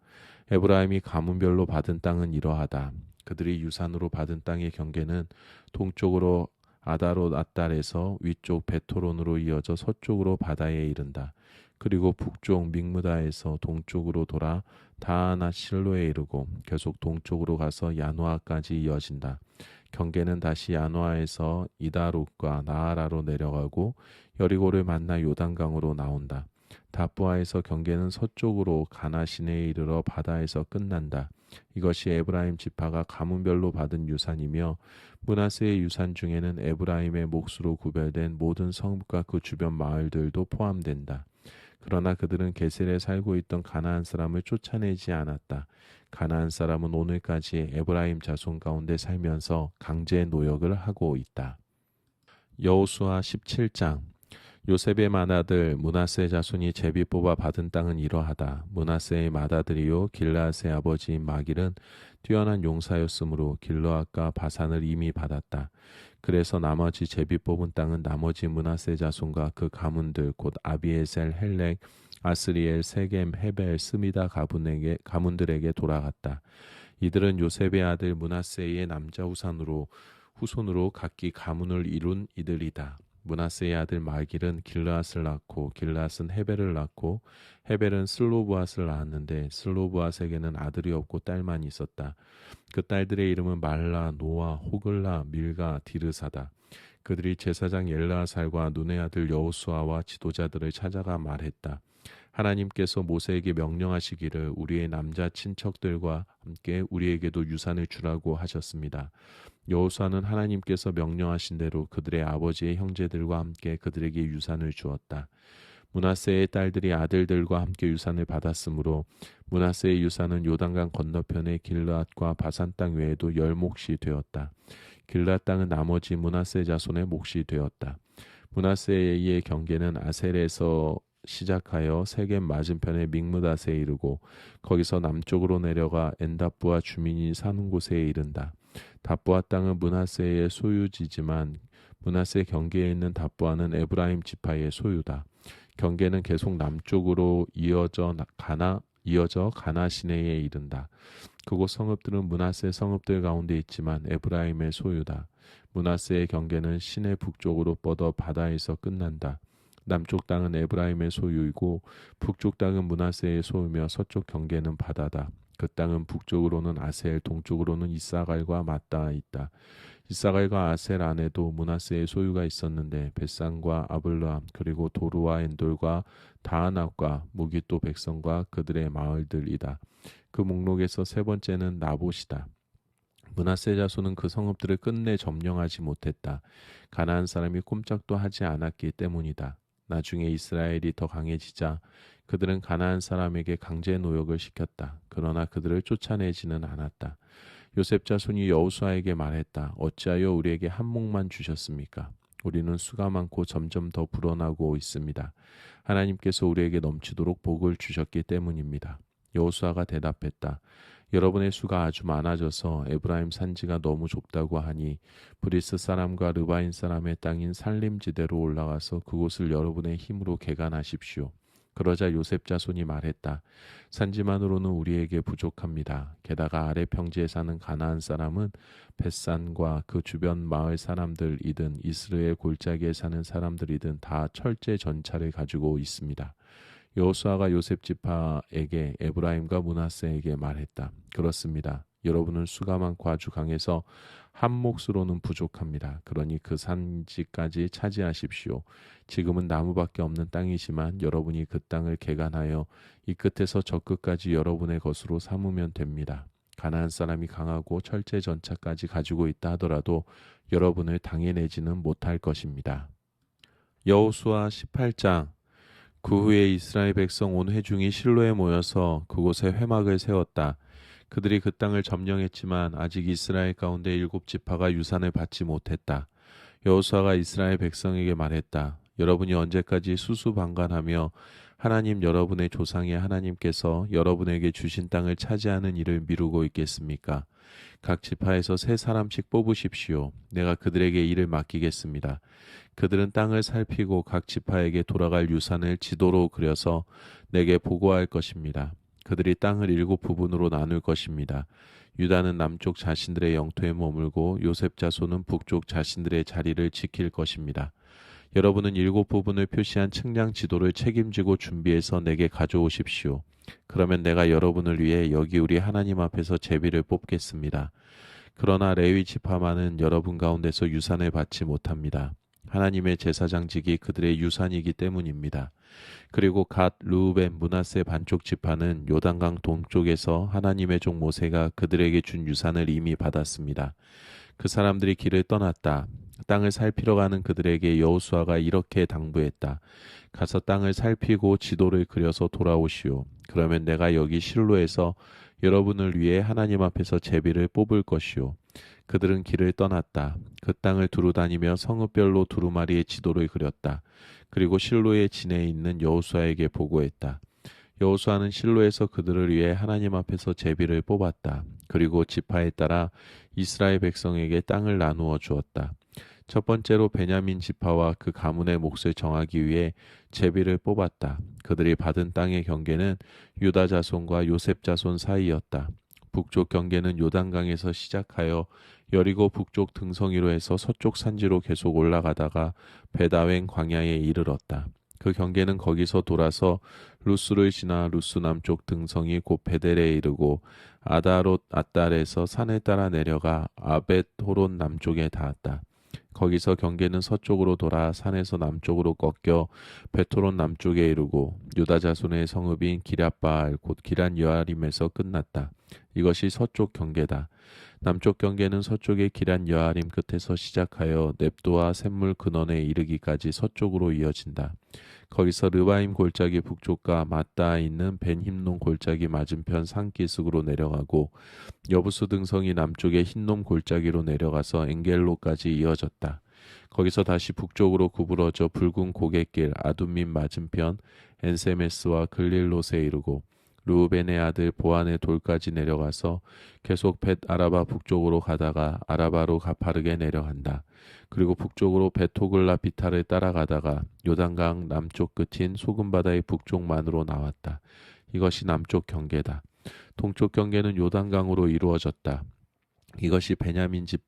에브라임이 가문별로 받은 땅은 이러하다. 그들이 유산으로 받은 땅의 경계는 동쪽으로 아다롯 앗달에서 위쪽 베토론으로 이어져 서쪽으로 바다에 이른다. 그리고 북쪽 믹무다에서 동쪽으로 돌아 다하나 실로에 이르고 계속 동쪽으로 가서 야노아까지 이어진다. 경계는 다시 야노아에서 이다롯과 나아라로 내려가고 여리고를 만나 요단강으로 나온다. 다부아에서 경계는 서쪽으로 가나 시내에 이르러 바다에서 끝난다. 이것이 에브라임 지파가 가문별로 받은 유산이며 므낫세의 유산 중에는 에브라임의 몫으로 구별된 모든 성읍과 그 주변 마을들도 포함된다. 그러나 그들은 게셀에 살고 있던 가나안 사람을 쫓아내지 않았다. 가나안 사람은 오늘까지 에브라임 자손 가운데 살면서 강제 노역을 하고 있다. 여호수아 17장. 요셉의 맏아들 므낫세 자손이 제비 뽑아 받은 땅은 이러하다. 므낫세의 맏아들이요 길르앗의 아버지인 마길은 뛰어난 용사였으므로 길르앗과 바산을 이미 받았다. 그래서 나머지 제비 뽑은 땅은 나머지 므낫세 자손과 그 가문들 곧 아비에셀, 헬렉, 아스리엘, 세겜, 헤벨, 스미다 가문들에게 돌아갔다. 이들은 요셉의 아들 므낫세의 남자 후손으로 각기 가문을 이룬 이들이다. 므낫세의 아들 마길은 길르앗을 낳고 길르앗은 헤벨을 낳고 헤벨은 슬로브앗을 낳았는데 슬로브앗에게는 아들이 없고 딸만 있었다. 그 딸들의 이름은 말라, 노아, 호글라, 밀가, 디르사다. 그들이 제사장 엘르아살과 눈의 아들 여호수아와 지도자들을 찾아가 말했다. 하나님께서 모세에게 명령하시기를 우리의 남자 친척들과 함께 우리에게도 유산을 주라고 하셨습니다. 여호수아는 하나님께서 명령하신 대로 그들의 아버지의 형제들과 함께 그들에게 유산을 주었다. 므낫세의 딸들이 아들들과 함께 유산을 받았으므로 므낫세의 유산은 요단강 건너편의 길르앗과 바산 땅 외에도 10몫이 되었다. 길르앗 땅은 나머지 므낫세 자손의 몫이 되었다. 므낫세의 경계는 아셀에서 시작하여 세겜 맞은편의 믹므닷에 이르고 거기서 남쪽으로 내려가 엔다부아 주민이 사는 곳에 이른다. 다부아 땅은 므낫세의 소유지지만 므낫세 경계에 있는 다부아는 에브라임 지파의 소유다. 경계는 계속 남쪽으로 이어져 가나 시내에 이른다. 그곳 성읍들은 므낫세 성읍들 가운데 있지만 에브라임의 소유다. 므낫세의 경계는 시내 북쪽으로 뻗어 바다에서 끝난다. 남쪽 땅은 에브라임의 소유이고 북쪽 땅은 므낫세의 소유며 서쪽 경계는 바다다. 그 땅은 북쪽으로는 아셀, 동쪽으로는 이사갈과 맞닿아 있다. 이사갈과 아셀 안에도 므낫세의 소유가 있었는데 벳산과 아블람 그리고 도르와 엔돌과 다하낫과 무기또 백성과 그들의 마을들이다. 그 목록에서 세 번째는 나봇이다. 므낫세 자손은 그 성읍들을 끝내 점령하지 못했다. 가나안 사람이 꼼짝도 하지 않았기 때문이다. 나중에 이스라엘이 더 강해지자 그들은 가나안 사람에게 강제 노역을 시켰다. 그러나 그들을 쫓아내지는 않았다. 요셉 자손이 여호수아에게 말했다. 어찌하여 우리에게 한 몫만 주셨습니까? 우리는 수가 많고 점점 더 불어나고 있습니다. 하나님께서 우리에게 넘치도록 복을 주셨기 때문입니다. 여호수아가 대답했다. 여러분의 수가 아주 많아져서 에브라임 산지가 너무 좁다고 하니 브리스 사람과 르바인 사람의 땅인 살림지대로 올라가서 그곳을 여러분의 힘으로 개간하십시오. 그러자 요셉 자손이 말했다. 산지만으로는 우리에게 부족합니다. 게다가 아래 평지에 사는 가나안 사람은 벳산과 그 주변 마을 사람들이든 이스라엘 골짜기에 사는 사람들이든 다 철제 전차를 가지고 있습니다. 여호수아가 요셉 지파에게 에브라임과 므낫세에게 말했다. 그렇습니다. 여러분은 수가 많고 아주 강해서 한 몫으로는 부족합니다. 그러니 그 산지까지 차지하십시오. 지금은 나무밖에 없는 땅이지만 여러분이 그 땅을 개간하여 이 끝에서 저 끝까지 여러분의 것으로 삼으면 됩니다. 가나안 사람이 강하고 철제 전차까지 가지고 있다 하더라도 여러분을 당해내지는 못할 것입니다. 여호수아 18장. 그 후에 이스라엘 백성 온 회중이 실로에 모여서 그곳에 회막을 세웠다. 그들이 그 땅을 점령했지만 아직 이스라엘 가운데 7지파가 유산을 받지 못했다. 여호수아가 이스라엘 백성에게 말했다. 여러분이 언제까지 수수방관하며 하나님 여러분의 조상의 하나님께서 여러분에게 주신 땅을 차지하는 일을 미루고 있겠습니까? 각 지파에서 3사람씩 뽑으십시오. 내가 그들에게 일을 맡기겠습니다. 그들은 땅을 살피고 각 지파에게 돌아갈 유산을 지도로 그려서 내게 보고할 것입니다. 그들이 땅을 7부분으로 나눌 것입니다. 유다는 남쪽 자신들의 영토에 머물고 요셉 자손은 북쪽 자신들의 자리를 지킬 것입니다. 여러분은 7부분을 표시한 측량 지도를 책임지고 준비해서 내게 가져오십시오. 그러면 내가 여러분을 위해 여기 우리 하나님 앞에서 제비를 뽑겠습니다. 그러나 레위 지파만은 여러분 가운데서 유산을 받지 못합니다. 하나님의 제사장직이 그들의 유산이기 때문입니다. 그리고 갓, 르우벤, 므낫세 반쪽 지파는 요단강 동쪽에서 하나님의 종 모세가 그들에게 준 유산을 이미 받았습니다. 그 사람들이 길을 떠났다. 땅을 살피러 가는 그들에게 여호수아가 이렇게 당부했다. 가서 땅을 살피고 지도를 그려서 돌아오시오. 그러면 내가 여기 실로에서 여러분을 위해 하나님 앞에서 제비를 뽑을 것이오. 그들은 길을 떠났다. 그 땅을 두루다니며 성읍별로 두루마리의 지도를 그렸다. 그리고 실로의 진에 있는 여호수아에게 보고했다. 여호수아는 실로에서 그들을 위해 하나님 앞에서 제비를 뽑았다. 그리고 지파에 따라 이스라엘 백성에게 땅을 나누어 주었다. 첫 번째로 베냐민 지파와 그 가문의 몫을 정하기 위해 제비를 뽑았다. 그들이 받은 땅의 경계는 유다 자손과 요셉 자손 사이였다. 북쪽 경계는 요단강에서 시작하여 여리고 북쪽 등성이로 해서 서쪽 산지로 계속 올라가다가 베다웬 광야에 이르렀다. 그 경계는 거기서 돌아서 루스를 지나 루스 남쪽 등성이 곧 베델에 이르고 아다롯 아달에서 산을 따라 내려가 아벳 호론 남쪽에 닿았다. 거기서 경계는 서쪽으로 돌아 산에서 남쪽으로 꺾여 베토론 남쪽에 이르고 유다 자손의 성읍인 기럇바알 곧 기란 여아림에서 끝났다. 이것이 서쪽 경계다. 남쪽 경계는 서쪽의 기란 여아림 끝에서 시작하여 넵도와 샘물 근원에 이르기까지 서쪽으로 이어진다. 거기서 르바임 골짜기 북쪽과 맞닿아 있는 벤힘논 골짜기 맞은편 산기슭으로 내려가고 여부수 등성이 남쪽의 흰놈 골짜기로 내려가서 엔겔로까지 이어졌다. 거기서 다시 북쪽으로 구부러져 붉은 고갯길 아둠민 맞은편 엔세메스와 글릴롯에 이르고 르우벤의 아들 보안의 돌까지 내려가서 계속 벳 아라바 북쪽으로 가다가 아라바로 가파르게 내려간다. 그리고 북쪽으로 베토글라 비타를 따라가다가 요단강 남쪽 끝인 소금바다의 북쪽만으로 나왔다. 이것이 남쪽 경계다. 동쪽 경계는 요단강으로 이루어졌다. 이것이 베냐민 집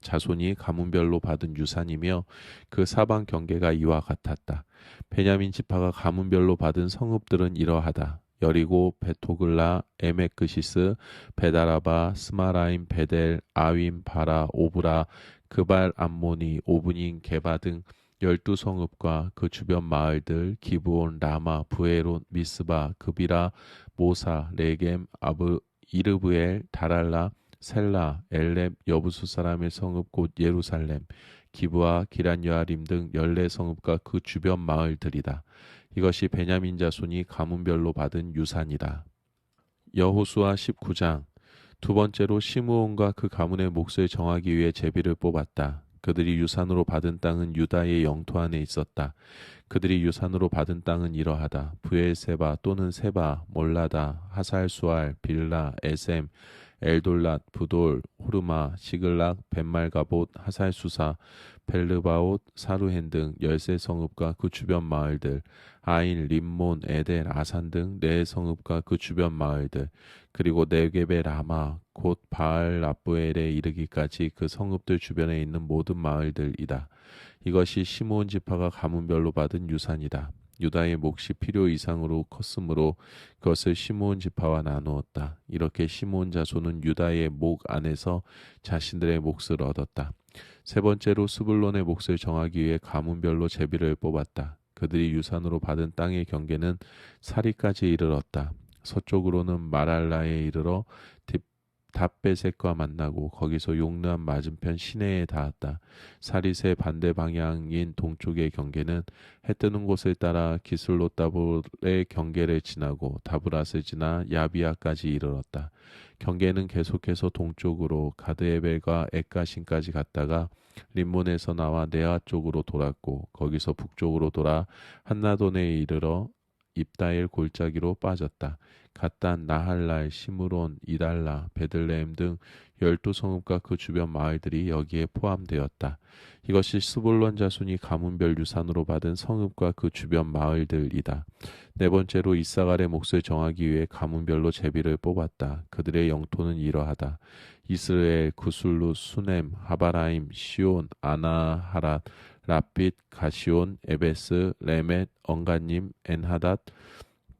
자손이 가문별로 받은 유산이며 그 사방 경계가 이와 같았다. 베냐민 지파가 가문별로 받은 성읍들은 이러하다. 여리고, 베토글라, 에메크시스, 베다라바, 스마라임, 베델, 아윈, 바라, 오브라, 그발, 암모니, 오브닌, 게바 등 12성읍과 그 주변 마을들, 기브온, 라마, 부에롯, 미스바, 그비라, 모사, 레겜, 이르브엘, 다랄라, 셀라, 엘렙, 여부수 사람의 성읍 곧 예루살렘, 기브와 기란 여아림 등 14성읍과 그 주변 마을들이다. 이것이 베냐민 자손이 가문별로 받은 유산이다. 여호수아 19장. 두 번째로 시므온과 그 가문의 몫을 정하기 위해 제비를 뽑았다. 그들이 유산으로 받은 땅은 유다의 영토 안에 있었다. 그들이 유산으로 받은 땅은 이러하다. 브엘세바 또는 세바, 몰라다, 하살수알, 빌라, 에셈, 엘돌랏, 부돌, 호르마, 시글락, 벤말가봇, 하살수사, 벨르바옷, 사루헨 등 13성읍과 그 주변 마을들, 아인, 림몬, 에델, 아산 등 4성읍과 그 주변 마을들, 그리고 네겝의 라마, 곧 바알 라브엘에 이르기까지 그 성읍들 주변에 있는 모든 마을들이다. 이것이 시므온 지파가 가문별로 받은 유산이다. 유다의 몫이 필요 이상으로 컸으므로 그것을 시므온 지파와 나누었다. 이렇게 시므온 자손은 유다의 목 안에서 자신들의 몫을 얻었다. 세 번째로 스불론의 몫을 정하기 위해 가문별로 제비를 뽑았다. 그들이 유산으로 받은 땅의 경계는 사리까지 이르렀다. 서쪽으로는 마랄라에 이르러 답베셋과 만나고 거기서 용르암 맞은편 시내에 닿았다. 사릿의 반대 방향인 동쪽의 경계는 해 뜨는 곳을 따라 기슬롯다볼의 경계를 지나고 다브랏을 지나 야비아까지 이르렀다. 경계는 계속해서 동쪽으로 가드에벨과 엣가신까지 갔다가 림몬에서 나와 네아 쪽으로 돌았고 거기서 북쪽으로 돌아 한나돈에 이르러 입다엘 골짜기로 빠졌다. 갓단, 나할랄, 시므론, 이달라, 베들레헴 등 12성읍과 그 주변 마을들이 여기에 포함되었다. 이것이 스불론 자손이 가문별 유산으로 받은 성읍과 그 주변 마을들이다. 네 번째로 이사갈의 몫을 정하기 위해 가문별로 제비를 뽑았다. 그들의 영토는 이러하다. 이스라엘, 구슬루, 수넴, 하바라임, 시온, 아나하랏, 라빛, 가시온, 에베스, 레멧, 언가님, 엔하닷,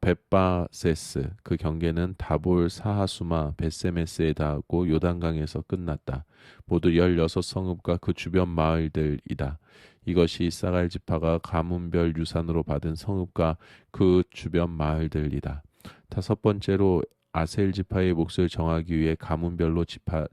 벳바세스. 그 경계는 다볼, 사하수마, 벳세메스에 닿고 요단강에서 끝났다. 모두 16성읍과 그 주변 마을들이다. 이것이 이사갈 지파가 가문별 유산으로 받은 성읍과 그 주변 마을들이다. 다섯 번째로 아셀 지파의 몫을 정하기 위해 가문별로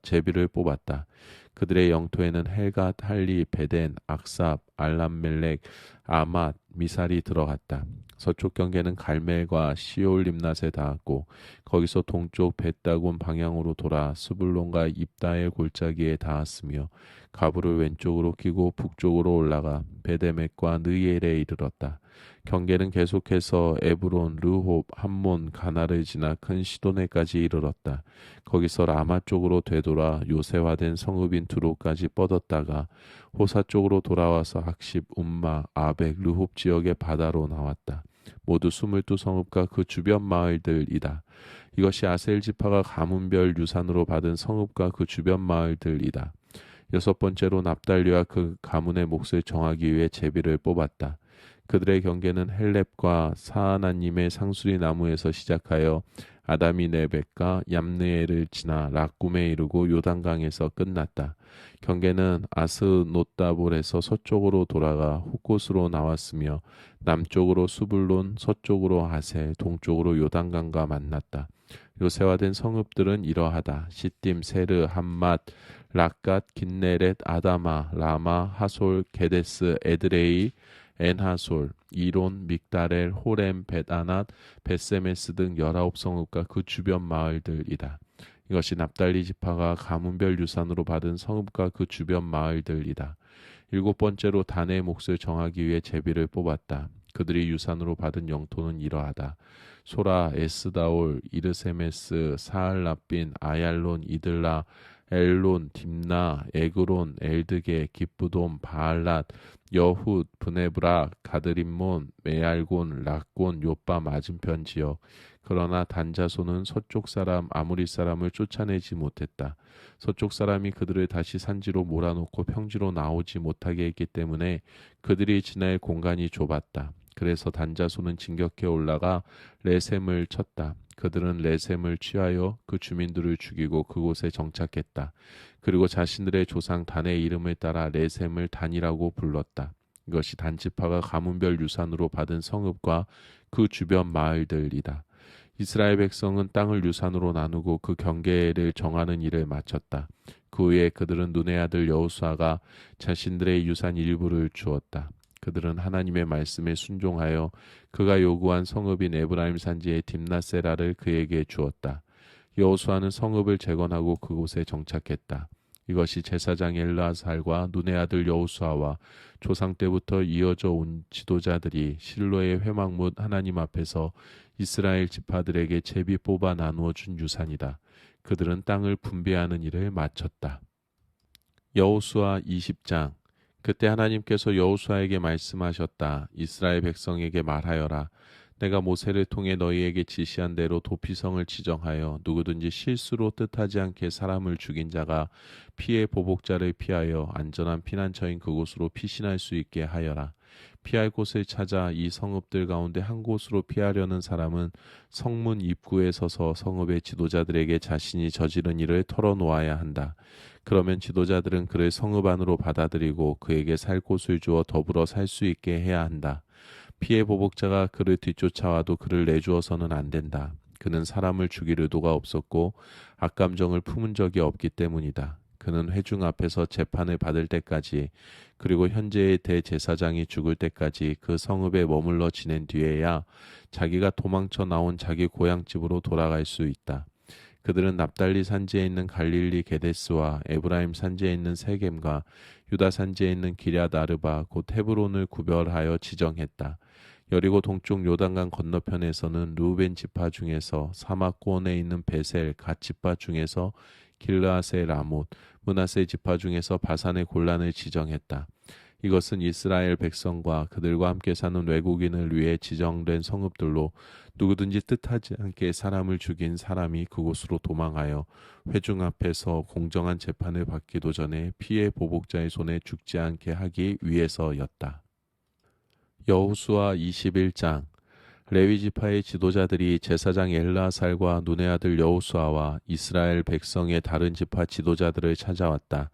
제비를 뽑았다. 그들의 영토에는 헬갓, 할리, 베덴, 악삽, 알람멜렉, 아맛, 미살이 들어갔다. 서쪽 경계는 갈멜과 시올 림낫에 닿았고 거기서 동쪽 벳다곤 방향으로 돌아 스불론과 입다엘 골짜기에 닿았으며 가부를 왼쪽으로 끼고 북쪽으로 올라가 베데멕과 느엘에 이르렀다. 경계는 계속해서 에브론, 르홉, 함몬, 가나를 지나 큰 시도네까지 이르렀다. 거기서 라마 쪽으로 되돌아 요새화된 성읍인 두로까지 뻗었다가 호사 쪽으로 돌아와서 학십, 움마, 아벡, 르홉 지역의 바다로 나왔다. 모두 22성읍과 그 주변 마을들이다. 이것이 아셀 지파가 가문별 유산으로 받은 성읍과 그 주변 마을들이다. 여섯 번째로 납달리와 그 가문의 몫을 정하기 위해 제비를 뽑았다. 그들의 경계는 헬렙과 사하나님의 상수리 나무에서 시작하여 아다미네벡과 얌느엘을 지나 락굼에 이르고 요단강에서 끝났다. 경계는 아스노다볼에서 서쪽으로 돌아가 훗곳으로 나왔으며 남쪽으로 수불론, 서쪽으로 아셀, 동쪽으로 요단강과 만났다. 요새화된 성읍들은 이러하다. 시딤, 세르, 함맛, 락갓, 긴네렛, 아다마, 라마, 하솔, 게데스, 에드레이, 엔하솔, 이론, 믹다렐, 호렘, 벳아낫, 벳세메스 등 19성읍과 그 주변 마을들이다. 이것이 납달리 지파가 가문별 유산으로 받은 성읍과 그 주변 마을들이다. 일곱 번째로 단의 몫을 정하기 위해 제비를 뽑았다. 그들이 유산으로 받은 영토는 이러하다. 소라, 에스다올, 이르세메스, 사알라빈, 아얄론, 이들라, 엘론, 딥나, 에그론, 엘드게, 기쁘돔, 바알랏, 여훗, 브네브라, 가드림몬, 메알곤, 락곤, 요빠 맞은편 지역. 그러나 단자손은 서쪽 사람 아무리 사람을 쫓아내지 못했다. 서쪽 사람이 그들을 다시 산지로 몰아놓고 평지로 나오지 못하게 했기 때문에 그들이 지날 공간이 좁았다. 그래서 단자손은 진격해 올라가 레셈을 쳤다. 그들은 레셈을 취하여 그 주민들을 죽이고 그곳에 정착했다. 그리고 자신들의 조상 단의 이름을 따라 레셈을 단이라고 불렀다. 이것이 단지파가 가문별 유산으로 받은 성읍과 그 주변 마을들이다. 이스라엘 백성은 땅을 유산으로 나누고 그 경계를 정하는 일을 마쳤다. 그 후에 그들은 눈의 아들 여호수아가 자신들의 유산 일부를 주었다. 그들은 하나님의 말씀에 순종하여 그가 요구한 성읍인 에브라임 산지의 딥나세라를 그에게 주었다. 여호수아는 성읍을 재건하고 그곳에 정착했다. 이것이 제사장 엘르아살과 눈의 아들 여호수아와 조상 때부터 이어져 온 지도자들이 실로의 회막문 하나님 앞에서 이스라엘 지파들에게 제비 뽑아 나누어 준 유산이다. 그들은 땅을 분배하는 일을 마쳤다. 여호수아 20장. 그때 하나님께서 여호수아에게 말씀하셨다. 이스라엘 백성에게 말하여라. 내가 모세를 통해 너희에게 지시한 대로 도피성을 지정하여 누구든지 실수로 뜻하지 않게 사람을 죽인 자가 피해 보복자를 피하여 안전한 피난처인 그곳으로 피신할 수 있게 하여라. 피할 곳을 찾아 이 성읍들 가운데 한 곳으로 피하려는 사람은 성문 입구에 서서 성읍의 지도자들에게 자신이 저지른 일을 털어놓아야 한다. 그러면 지도자들은 그를 성읍 안으로 받아들이고 그에게 살 곳을 주어 더불어 살 수 있게 해야 한다. 피해 보복자가 그를 뒤쫓아와도 그를 내주어서는 안 된다. 그는 사람을 죽일 의도가 없었고 악감정을 품은 적이 없기 때문이다. 그는 회중 앞에서 재판을 받을 때까지 그리고 현재의 대제사장이 죽을 때까지 그 성읍에 머물러 지낸 뒤에야 자기가 도망쳐 나온 자기 고향집으로 돌아갈 수 있다. 그들은 납달리 산지에 있는 갈릴리 게데스와 에브라임 산지에 있는 세겜과 유다 산지에 있는 기럇 아르바 곧 헤브론을 구별하여 지정했다. 여리고 동쪽 요단강 건너편에서는 루벤 지파 중에서 사막권에 있는 베셀 갓 지파 중에서 길르앗의 라못 므낫세 지파 중에서 바산의 골란을 지정했다. 이것은 이스라엘 백성과 그들과 함께 사는 외국인을 위해 지정된 성읍들로 누구든지 뜻하지 않게 사람을 죽인 사람이 그곳으로 도망하여 회중 앞에서 공정한 재판을 받기도 전에 피해 보복자의 손에 죽지 않게 하기 위해서였다. 여호수아 21장. 레위 지파의 지도자들이 제사장 엘르아살과 눈의 아들 여호수아와 이스라엘 백성의 다른 지파 지도자들을 찾아왔다.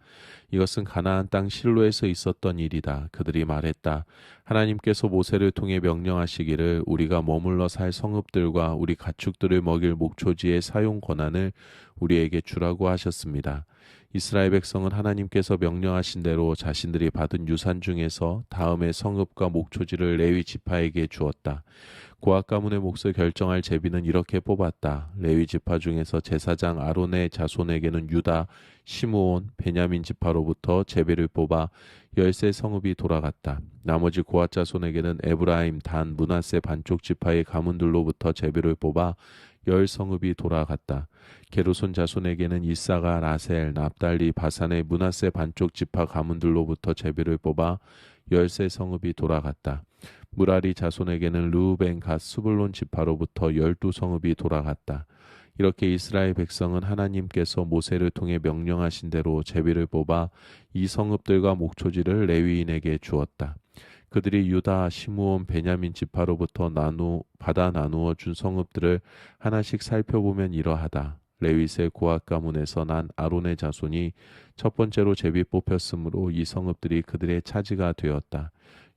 이것은 가나안 땅 실로에서 있었던 일이다. 그들이 말했다. 하나님께서 모세를 통해 명령하시기를 우리가 머물러 살 성읍들과 우리 가축들을 먹일 목초지의 사용 권한을 우리에게 주라고 하셨습니다. 이스라엘 백성은 하나님께서 명령하신 대로 자신들이 받은 유산 중에서 다음에 성읍과 목초지를 레위 지파에게 주었다. 고앗 가문의 몫을 결정할 제비는 이렇게 뽑았다. 레위 지파 중에서 제사장 아론의 자손에게는 유다, 시므온, 베냐민 지파로부터 제비를 뽑아 13 성읍이 돌아갔다. 나머지 고앗 자손에게는 에브라임, 단, 므낫세 반쪽 지파의 가문들로부터 제비를 뽑아 10 성읍이 돌아갔다. 게르손 자손에게는 이사가, 라셀, 납달리, 바산의 므낫세 반쪽 지파 가문들로부터 제비를 뽑아 13 성읍이 돌아갔다. 무라리 자손에게는 르우벤 갓 스불론 지파로부터 12 성읍이 돌아갔다. 이렇게 이스라엘 백성은 하나님께서 모세를 통해 명령하신 대로 제비를 뽑아 이 성읍들과 목초지를 레위인에게 주었다. 그들이 유다, 시므온, 베냐민 지파로부터 받아 나누어 준 성읍들을 하나씩 살펴보면 이러하다. 레위세 고앗 가문에서 난 아론의 자손이 첫 번째로 제비 뽑혔으므로 이 성읍들이 그들의 차지가 되었다.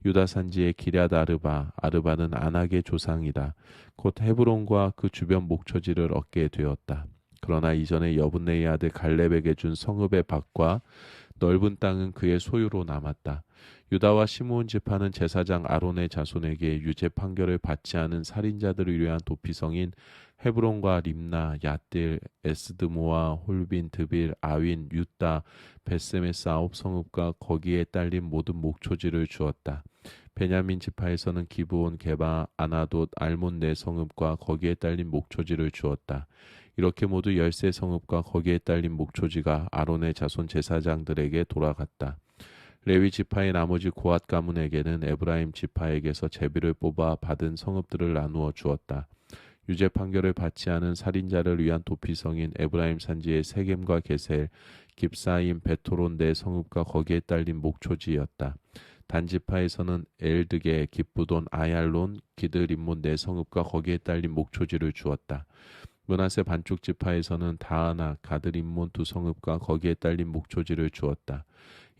유다 산지의 기럇 아르바, 아르바는 아낙의 조상이다. 곧 헤브론과 그 주변 목초지를 얻게 되었다. 그러나 이전에 여분네의 아들 갈렙에게 준 성읍의 밭과 넓은 땅은 그의 소유로 남았다. 유다와 시므온 지파는 제사장 아론의 자손에게 유죄 판결을 받지 않은 살인자들을 위한 도피성인 헤브론과 림나, 얏딜, 에스드모아, 홀빈, 드빌, 아윈, 유다, 베세메스 9성읍과 거기에 딸린 모든 목초지를 주었다. 베냐민 지파에서는 기브온, 게바, 아나돗, 알몬 4성읍과 거기에 딸린 목초지를 주었다. 이렇게 모두 13 성읍과 거기에 딸린 목초지가 아론의 자손 제사장들에게 돌아갔다. 레위 지파의 나머지 고앗 가문에게는 에브라임 지파에게서 제비를 뽑아 받은 성읍들을 나누어 주었다. 유죄 판결을 받지 않은 살인자를 위한 도피성인 에브라임 산지의 세겜과 게셀, 깁사임, 베토론 4성읍과 거기에 딸린 목초지였다. 단지파에서는 엘드게, 기쁘돈, 아얄론, 기드림몬 4성읍과 거기에 딸린 목초지를 주었다. 므낫세 반쪽 지파에서는 다하나, 가드림몬 2성읍과 거기에 딸린 목초지를 주었다.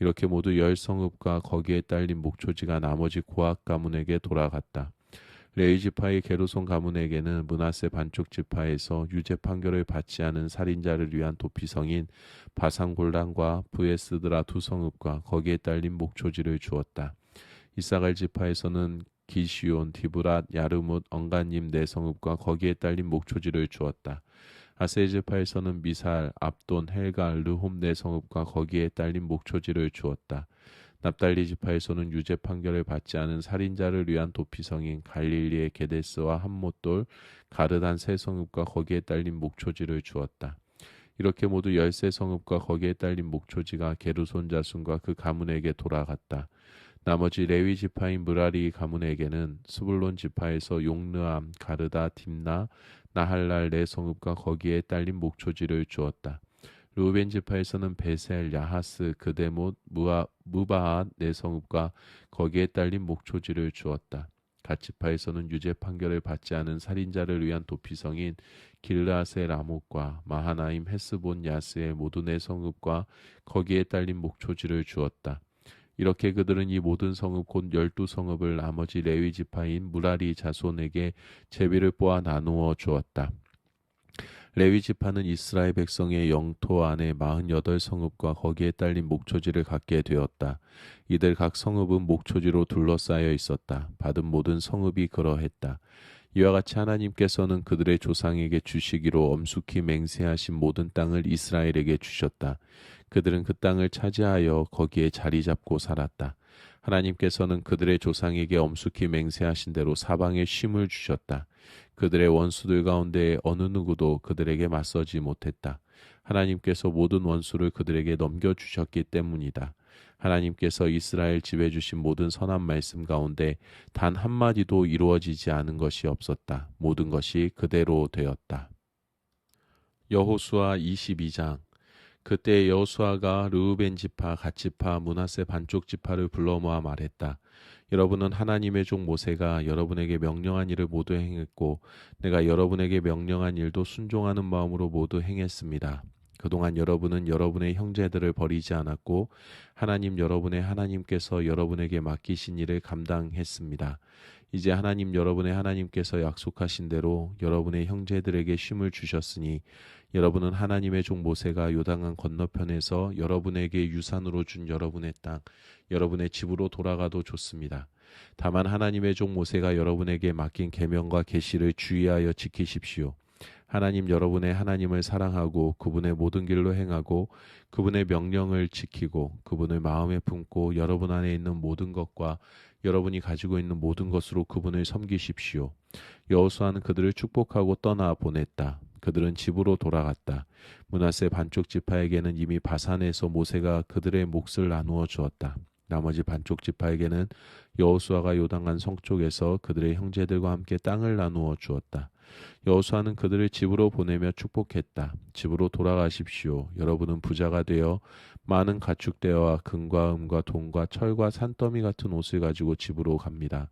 이렇게 모두 10성읍과 거기에 딸린 목초지가 나머지 고앗 가문에게 돌아갔다. 레위 지파의 게르손 가문에게는 므낫세 반쪽 지파에서 유죄 판결을 받지 않은 살인자를 위한 도피성인 바산 골단과 브에스드라 2성읍과 거기에 딸린 목초지를 주었다. 이사갈 지파에서는 기시온, 디브랏, 야르뭇, 언가님 4성읍과 거기에 딸린 목초지를 주었다. 아세 지파에서는 미살, 압돈, 헬갈, 르홈 4성읍과 거기에 딸린 목초지를 주었다. 납달리 지파에서는 유죄 판결을 받지 않은 살인자를 위한 도피성인 갈릴리의 게데스와 함못돌, 가르단 3성읍과 거기에 딸린 목초지를 주었다. 이렇게 모두 13 성읍과 거기에 딸린 목초지가 게르손 자손과 그 가문에게 돌아갔다. 나머지 레위 지파인 무라리 가문에게는 스불론 지파에서 용르암, 가르다, 딥나, 나할랄 4성읍과 거기에 딸린 목초지를 주었다. 르우벤 지파에서는 베셀, 야하스, 그데못, 무바앗 네 성읍과 거기에 딸린 목초지를 주었다. 갓 지파에서는 유죄 판결을 받지 않은 살인자를 위한 도피성인 길르앗의 라못과 마하나임 헤스본 야스의 모두 네 성읍과 거기에 딸린 목초지를 주었다. 이렇게 그들은 이 모든 성읍 곧 12성읍을 나머지 레위 지파인 무라리 자손에게 제비를 뽑아 나누어 주었다. 레위 지파는 이스라엘 백성의 영토 안에 48성읍과 거기에 딸린 목초지를 갖게 되었다. 이들 각 성읍은 목초지로 둘러싸여 있었다. 받은 모든 성읍이 그러했다. 이와 같이 하나님께서는 그들의 조상에게 주시기로 엄숙히 맹세하신 모든 땅을 이스라엘에게 주셨다. 그들은 그 땅을 차지하여 거기에 자리 잡고 살았다. 하나님께서는 그들의 조상에게 엄숙히 맹세하신 대로 사방에 쉼을 주셨다. 그들의 원수들 가운데 어느 누구도 그들에게 맞서지 못했다. 하나님께서 모든 원수를 그들에게 넘겨주셨기 때문이다. 하나님께서 이스라엘 집에 주신 모든 선한 말씀 가운데 단 한마디도 이루어지지 않은 것이 없었다. 모든 것이 그대로 되었다. 여호수아 22장. 그때 여호수아가 르우벤 지파, 갓 지파, 므낫세 반쪽 지파를 불러 모아 말했다. 여러분은 하나님의 종 모세가 여러분에게 명령한 일을 모두 행했고 내가 여러분에게 명령한 일도 순종하는 마음으로 모두 행했습니다. 그동안 여러분은 여러분의 형제들을 버리지 않았고 하나님 여러분의 하나님께서 여러분에게 맡기신 일을 감당했습니다. 이제 하나님 여러분의 하나님께서 약속하신 대로 여러분의 형제들에게 쉼을 주셨으니 여러분은 하나님의 종 모세가 요단강 건너편에서 여러분에게 유산으로 준 여러분의 땅, 여러분의 집으로 돌아가도 좋습니다. 다만 하나님의 종 모세가 여러분에게 맡긴 계명과 계시를 주의하여 지키십시오. 하나님 여러분의 하나님을 사랑하고 그분의 모든 길로 행하고 그분의 명령을 지키고 그분을 마음에 품고 여러분 안에 있는 모든 것과 여러분이 가지고 있는 모든 것으로 그분을 섬기십시오. 여호수아는 그들을 축복하고 떠나 보냈다. 그들은 집으로 돌아갔다. 므낫세 반쪽 지파에게는 이미 바산에서 모세가 그들의 몫을 나누어 주었다. 나머지 반쪽 지파에게는 여호수아가 요단강 성쪽에서 그들의 형제들과 함께 땅을 나누어 주었다. 여호수아는 그들을 집으로 보내며 축복했다. 집으로 돌아가십시오. 여러분은 부자가 되어 많은 가축대와 금과 은과 돈과 철과 산더미 같은 옷을 가지고 집으로 갑니다.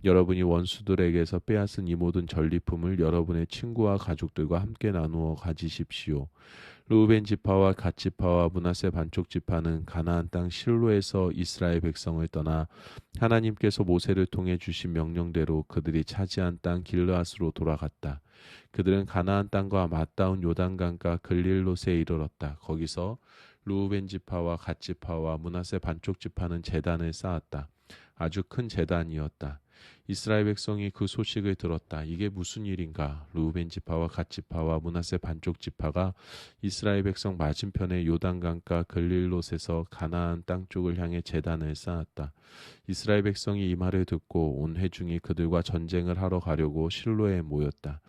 여러분이 원수들에게서 빼앗은 이 모든 전리품을 여러분의 친구와 가족들과 함께 나누어 가지십시오. 르우벤 지파와 갓 지파와 므낫세 반쪽 지파는 가나안 땅 실로에서 이스라엘 백성을 떠나 하나님께서 모세를 통해 주신 명령대로 그들이 차지한 땅 길르앗으로 돌아갔다. 그들은 가나안 땅과 맞닿은 요단강가 글릴롯에 이르렀다. 거기서 르우벤 지파와 갓 지파와 므낫세 반쪽 지파는 제단을 쌓았다. 아주 큰 제단이었다. 이스라엘 백성이 그 소식을 들었다. 이게 무슨 일인가? 르우벤 지파와 갓 지파와 므낫세 반쪽 지파가 이스라엘 백성 맞은편의 요단강가 글릴롯에서 가나안 땅 쪽을 향해 제단을 쌓았다. 이스라엘 백성이 이 말을 듣고 온 회중이 그들과 전쟁을 하러 가려고 실로에 모였다.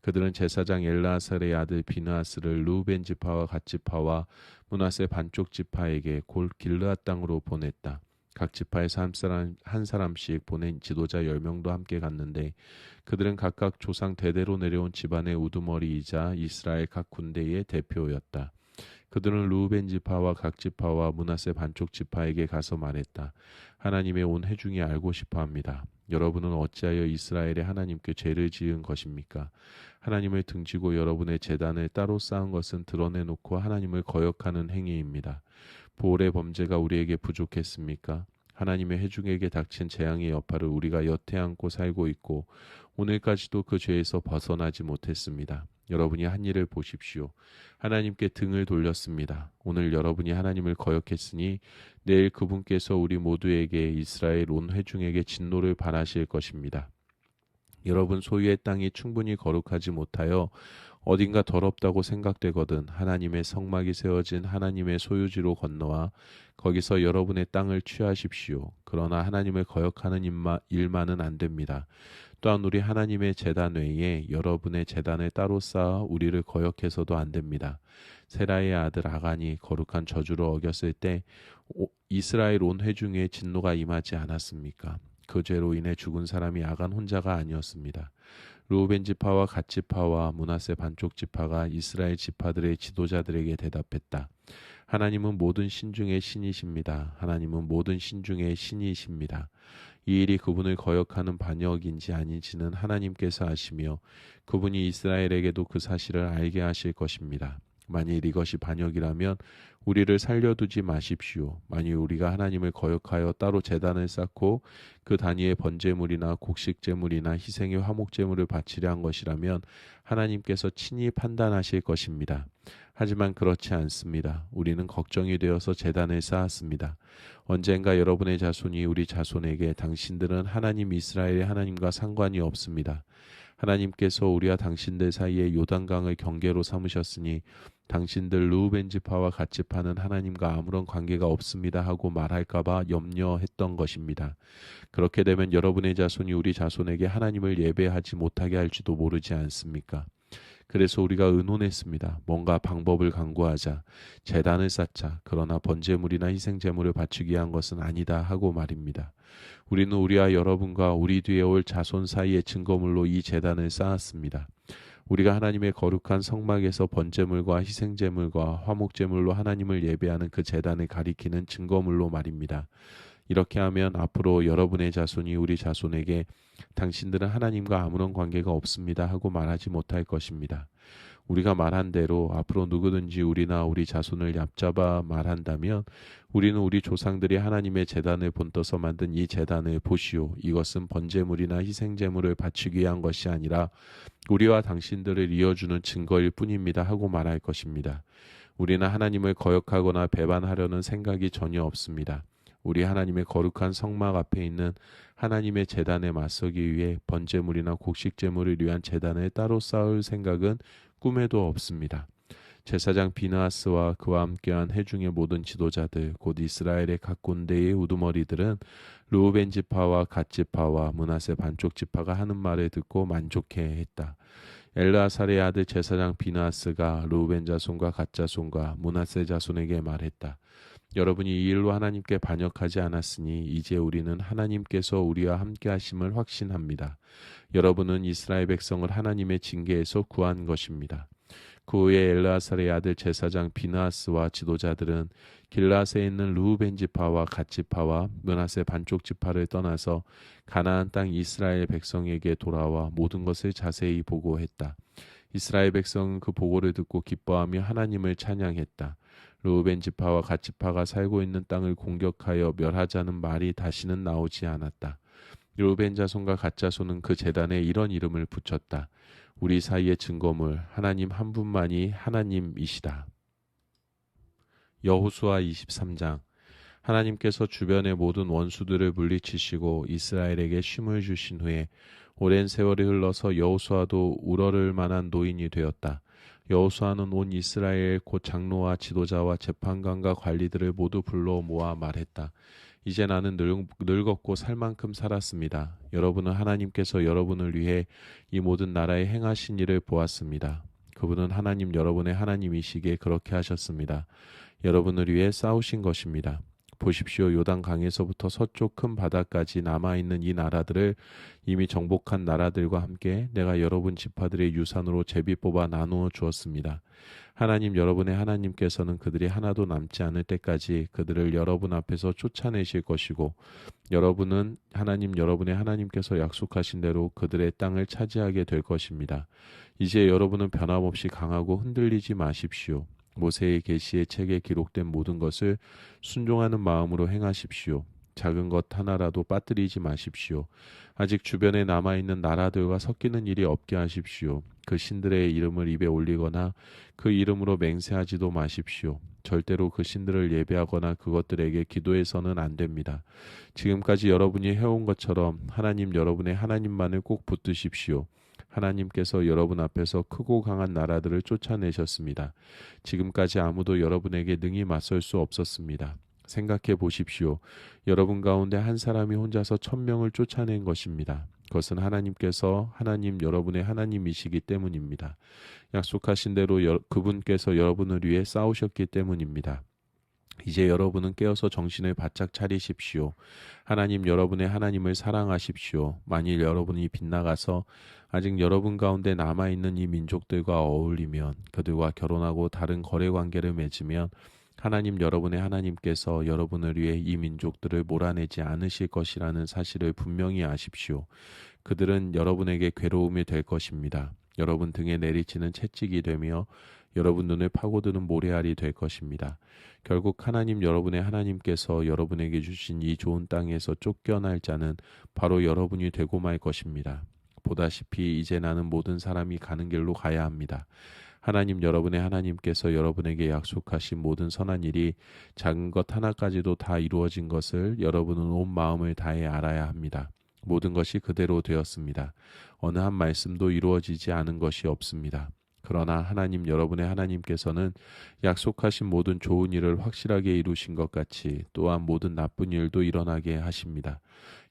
그들은 제사장 엘라살의 아들 비느하스를 르우벤 지파와 갓 지파와 므낫세 반쪽 지파에게 골 길르앗 땅으로 보냈다. 각 지파에서 한 사람씩 보낸 지도자 10명도 함께 갔는데 그들은 각각 조상 대대로 내려온 집안의 우두머리이자 이스라엘 각 군대의 대표였다. 그들은 르우벤 지파와 각 지파와 므낫세 반쪽 지파에게 가서 말했다. 하나님의 온 회중이 알고 싶어합니다. 여러분은 어찌하여 이스라엘의 하나님께 죄를 지은 것입니까? 하나님을 등지고 여러분의 제단을 따로 쌓은 것은 드러내놓고 하나님을 거역하는 행위입니다. 보올의 범죄가 우리에게 부족했습니까? 하나님의 회중에게 닥친 재앙의 여파를 우리가 여태 안고 살고 있고 오늘까지도 그 죄에서 벗어나지 못했습니다. 여러분이 한 일을 보십시오. 하나님께 등을 돌렸습니다. 오늘 여러분이 하나님을 거역했으니 내일 그분께서 우리 모두에게 이스라엘 온 회중에게 진노를 발하실 것입니다. 여러분 소유의 땅이 충분히 거룩하지 못하여 어딘가 더럽다고 생각되거든 하나님의 성막이 세워진 하나님의 소유지로 건너와 거기서 여러분의 땅을 취하십시오. 그러나 하나님을 거역하는 일만은 안 됩니다. 또한 우리 하나님의 제단 외에 여러분의 제단을 따로 쌓아 우리를 거역해서도 안 됩니다. 세라의 아들 아간이 거룩한 저주를 어겼을 때 이스라엘 온 회중에 진노가 임하지 않았습니까? 그 죄로 인해 죽은 사람이 아간 혼자가 아니었습니다. 르우벤 지파와 갓 지파와 므낫세 반쪽 지파가 이스라엘 지파들의 지도자들에게 대답했다. 하나님은 모든 신중의 신이십니다. 하나님은 모든 신중의 신이십니다. 이 일이 그분을 거역하는 반역인지 아닌지는 하나님께서 아시며 그분이 이스라엘에게도 그 사실을 알게 하실 것입니다. 만일 이것이 반역이라면 우리를 살려두지 마십시오. 만일 우리가 하나님을 거역하여 따로 제단을 쌓고 그 단위의 번제물이나 곡식제물이나 희생의 화목제물을 바치려 한 것이라면 하나님께서 친히 판단하실 것입니다. 하지만 그렇지 않습니다. 우리는 걱정이 되어서 제단을 쌓았습니다. 언젠가 여러분의 자손이 우리 자손에게 당신들은 하나님 이스라엘의 하나님과 상관이 없습니다. 하나님께서 우리와 당신들 사이에 요단강을 경계로 삼으셨으니 당신들 르우벤 지파와 갓 지파는 하나님과 아무런 관계가 없습니다 하고 말할까봐 염려했던 것입니다. 그렇게 되면 여러분의 자손이 우리 자손에게 하나님을 예배하지 못하게 할지도 모르지 않습니까? 그래서 우리가 의논했습니다. 뭔가 방법을 강구하자. 제단을 쌓자. 그러나 번제물이나 희생제물을 바치기 위한 것은 아니다 하고 말입니다. 우리는 우리와 여러분과 우리 뒤에 올 자손 사이의 증거물로 이 제단을 쌓았습니다. 우리가 하나님의 거룩한 성막에서 번제물과 희생제물과 화목제물로 하나님을 예배하는 그 제단을 가리키는 증거물로 말입니다. 이렇게 하면 앞으로 여러분의 자손이 우리 자손에게 당신들은 하나님과 아무런 관계가 없습니다 하고 말하지 못할 것입니다. 우리가 말한 대로 앞으로 누구든지 우리나 우리 자손을 얕잡아 말한다면 우리는 우리 조상들이 하나님의 제단을 본떠서 만든 이 제단을 보시오. 이것은 번제물이나 희생제물을 바치기 위한 것이 아니라 우리와 당신들을 이어주는 증거일 뿐입니다 하고 말할 것입니다. 우리는 하나님을 거역하거나 배반하려는 생각이 전혀 없습니다. 우리 하나님의 거룩한 성막 앞에 있는 하나님의 제단에 맞서기 위해 번제물이나 곡식제물을 위한 제단을 따로 쌓을 생각은 꿈에도 없습니다. 제사장 비느하스와 그와 함께한 회중의 모든 지도자들 곧 이스라엘의 각 군대의 우두머리들은 르우벤 지파와 갓 지파와 므낫세 반쪽 지파가 하는 말을 듣고 만족해했다. 엘르아살의 아들 제사장 비느하스가 르우벤 자손과 갓 자손과 므낫세 자손에게 말했다. 여러분이 이 일로 하나님께 반역하지 않았으니 이제 우리는 하나님께서 우리와 함께 하심을 확신합니다. 여러분은 이스라엘 백성을 하나님의 징계에서 구한 것입니다. 그 후에 엘르아살의 아들 제사장 비느하스와 지도자들은 길라앗에 있는 르우벤 지파와 갓 지파와 므낫세 반쪽 지파를 떠나서 가나안 땅 이스라엘 백성에게 돌아와 모든 것을 자세히 보고했다. 이스라엘 백성은 그 보고를 듣고 기뻐하며 하나님을 찬양했다. 르우벤 지파와 갓 지파가 살고 있는 땅을 공격하여 멸하자는 말이 다시는 나오지 않았다. 르우벤 자손과 갓 자손은 그 제단에 이런 이름을 붙였다. 우리 사이의 증거물 하나님 한 분만이 하나님이시다. 여호수아 23장. 하나님께서 주변의 모든 원수들을 물리치시고 이스라엘에게 쉼을 주신 후에 오랜 세월이 흘러서 여호수아도 우러를 만한 노인이 되었다. 여호수아는 온 이스라엘 곧 장로와 지도자와 재판관과 관리들을 모두 불러 모아 말했다. 이제 나는 늙었고 살 만큼 살았습니다. 여러분은 하나님께서 여러분을 위해 이 모든 나라에 행하신 일을 보았습니다. 그분은 하나님 여러분의 하나님이시기에 그렇게 하셨습니다. 여러분을 위해 싸우신 것입니다. 보십시오. 요단 강에서부터 서쪽 큰 바다까지 남아있는 이 나라들을 이미 정복한 나라들과 함께 내가 여러분 지파들의 유산으로 제비 뽑아 나누어 주었습니다. 하나님 여러분의 하나님께서는 그들이 하나도 남지 않을 때까지 그들을 여러분 앞에서 쫓아내실 것이고 여러분은 하나님 여러분의 하나님께서 약속하신 대로 그들의 땅을 차지하게 될 것입니다. 이제 여러분은 변함없이 강하고 흔들리지 마십시오. 모세의 계시의 책에 기록된 모든 것을 순종하는 마음으로 행하십시오. 작은 것 하나라도 빠뜨리지 마십시오. 아직 주변에 남아있는 나라들과 섞이는 일이 없게 하십시오. 그 신들의 이름을 입에 올리거나 그 이름으로 맹세하지도 마십시오. 절대로 그 신들을 예배하거나 그것들에게 기도해서는 안 됩니다. 지금까지 여러분이 해온 것처럼 하나님 여러분의 하나님만을 꼭 붙드십시오. 하나님께서 여러분 앞에서 크고 강한 나라들을 쫓아내셨습니다. 지금까지 아무도 여러분에게 능히 맞설 수 없었습니다. 생각해 보십시오. 여러분 가운데 한 사람이 혼자서 1000명을 쫓아낸 것입니다. 그것은 하나님께서 하나님 여러분의 하나님이시기 때문입니다. 약속하신 대로 그분께서 여러분을 위해 싸우셨기 때문입니다. 이제 여러분은 깨어서 정신을 바짝 차리십시오. 하나님 여러분의 하나님을 사랑하십시오. 만일 여러분이 빗나가서 아직 여러분 가운데 남아있는 이 민족들과 어울리면, 그들과 결혼하고 다른 거래 관계를 맺으면 하나님 여러분의 하나님께서 여러분을 위해 이 민족들을 몰아내지 않으실 것이라는 사실을 분명히 아십시오. 그들은 여러분에게 괴로움이 될 것입니다. 여러분 등에 내리치는 채찍이 되며 여러분 눈을 파고드는 모래알이 될 것입니다. 결국 하나님 여러분의 하나님께서 여러분에게 주신 이 좋은 땅에서 쫓겨날 자는 바로 여러분이 되고 말 것입니다. 보다시피 이제 나는 모든 사람이 가는 길로 가야 합니다. 하나님 여러분의 하나님께서 여러분에게 약속하신 모든 선한 일이 작은 것 하나까지도 다 이루어진 것을 여러분은 온 마음을 다해 알아야 합니다. 모든 것이 그대로 되었습니다. 어느 한 말씀도 이루어지지 않은 것이 없습니다. 그러나 하나님 여러분의 하나님께서는 약속하신 모든 좋은 일을 확실하게 이루신 것 같이 또한 모든 나쁜 일도 일어나게 하십니다.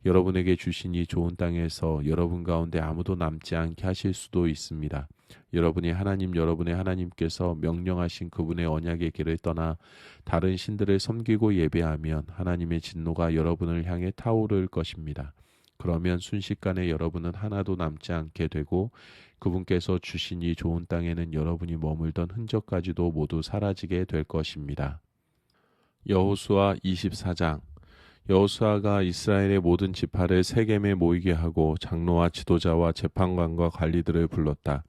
여러분에게 주신 이 좋은 땅에서 여러분 가운데 아무도 남지 않게 하실 수도 있습니다. 여러분이 하나님 여러분의 하나님께서 명령하신 그분의 언약의 길을 떠나 다른 신들을 섬기고 예배하면 하나님의 진노가 여러분을 향해 타오를 것입니다. 그러면 순식간에 여러분은 하나도 남지 않게 되고 그분께서 주신 이 좋은 땅에는 여러분이 머물던 흔적까지도 모두 사라지게 될 것입니다. 여호수아 24장. 여호수아가 이스라엘의 모든 지파를 세겜에 모이게 하고 장로와 지도자와 재판관과 관리들을 불렀다.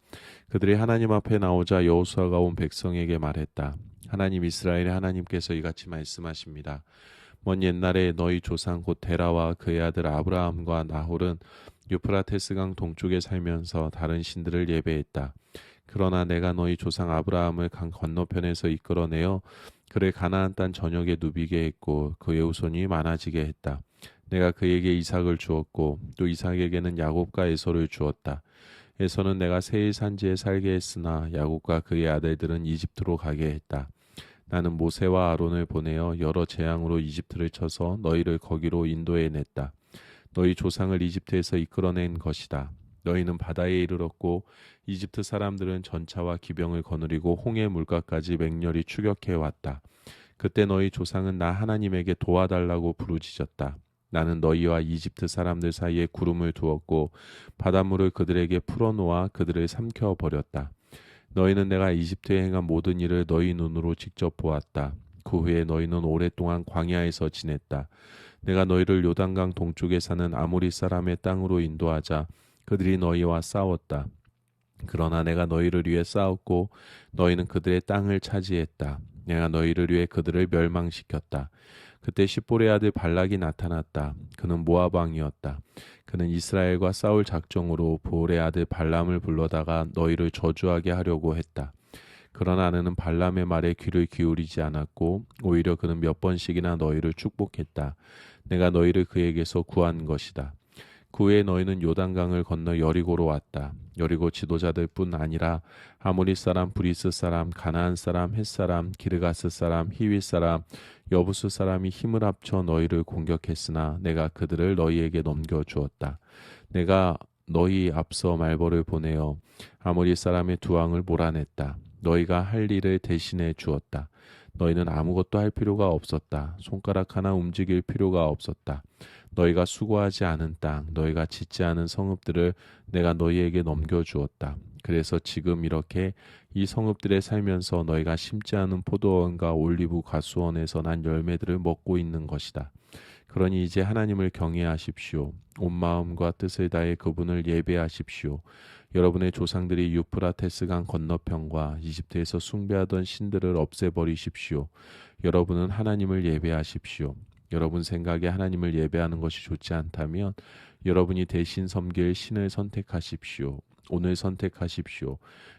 그들이 하나님 앞에 나오자 여호수아가 온 백성에게 말했다. 하나님 이스라엘의 하나님께서 이같이 말씀하십니다. 먼 옛날에 너희 조상 곧 데라와 그의 아들 아브라함과 나홀은 유프라테스강 동쪽에 살면서 다른 신들을 예배했다. 그러나 내가 너희 조상 아브라함을 강 건너편에서 이끌어내어 그를 가나안 땅 전역에 누비게 했고 그의 후손이 많아지게 했다. 내가 그에게 이삭을 주었고 또 이삭에게는 야곱과 에서를 주었다. 에서는 내가 세일 산지에 살게 했으나 야곱과 그의 아들들은 이집트로 가게 했다. 나는 모세와 아론을 보내어 여러 재앙으로 이집트를 쳐서 너희를 거기로 인도해 냈다. 너희 조상을 이집트에서 이끌어낸 것이다. 너희는 바다에 이르렀고 이집트 사람들은 전차와 기병을 거느리고 홍해 물가까지 맹렬히 추격해 왔다. 그때 너희 조상은 나 하나님에게 도와달라고 부르짖었다. 나는 너희와 이집트 사람들 사이에 구름을 두었고 바닷물을 그들에게 풀어놓아 그들을 삼켜버렸다. 너희는 내가 이집트에 행한 모든 일을 너희 눈으로 직접 보았다. 그 후에 너희는 오랫동안 광야에서 지냈다. 내가 너희를 요단강 동쪽에 사는 아모리 사람의 땅으로 인도하자 그들이 너희와 싸웠다. 그러나 내가 너희를 위해 싸웠고 너희는 그들의 땅을 차지했다. 내가 너희를 위해 그들을 멸망시켰다. 그때 십볼의 아들 발락이 나타났다. 그는 모압 왕이었다. 그는 이스라엘과 싸울 작정으로 보올의 아들 발람을 불러다가 너희를 저주하게 하려고 했다. 그러나 나는 발람의 말에 귀를 기울이지 않았고 오히려 그는 몇 번씩이나 너희를 축복했다. 내가 너희를 그에게서 구한 것이다. 그 후에 너희는 요단강을 건너 여리고로 왔다. 여리고 지도자들뿐 아니라 아모리 사람, 브리스 사람, 가나안 사람, 헷 사람, 기르가스 사람, 히윗 사람, 여부스 사람이 힘을 합쳐 너희를 공격했으나 내가 그들을 너희에게 넘겨주었다. 내가 너희 앞서 말벌을 보내어 아모리 사람의 두 왕을 몰아냈다. 너희가 할 일을 대신해 주었다. 너희는 아무것도 할 필요가 없었다. 손가락 하나 움직일 필요가 없었다. 너희가 수고하지 않은 땅, 너희가 짓지 않은 성읍들을 내가 너희에게 넘겨주었다. 그래서 지금 이렇게 이 성읍들에 살면서 너희가 심지 않은 포도원과 올리브 가수원에서 난 열매들을 먹고 있는 것이다. 그러니 이제 하나님을 경외하십시오. 온 마음과 뜻을 다해 그분을 예배하십시오. 여러분의 조상들이 유프라테스강 건너편과 이집트에서 숭배하던 신들을 없애버리십시오. 여러분은 하나님을 예배하십시오. 여러분 생각에 하나님을 예배하는 것이 좋지 않다면 여러분이 대신 섬길 신을 선택하십시오. 오늘 선택하십시오.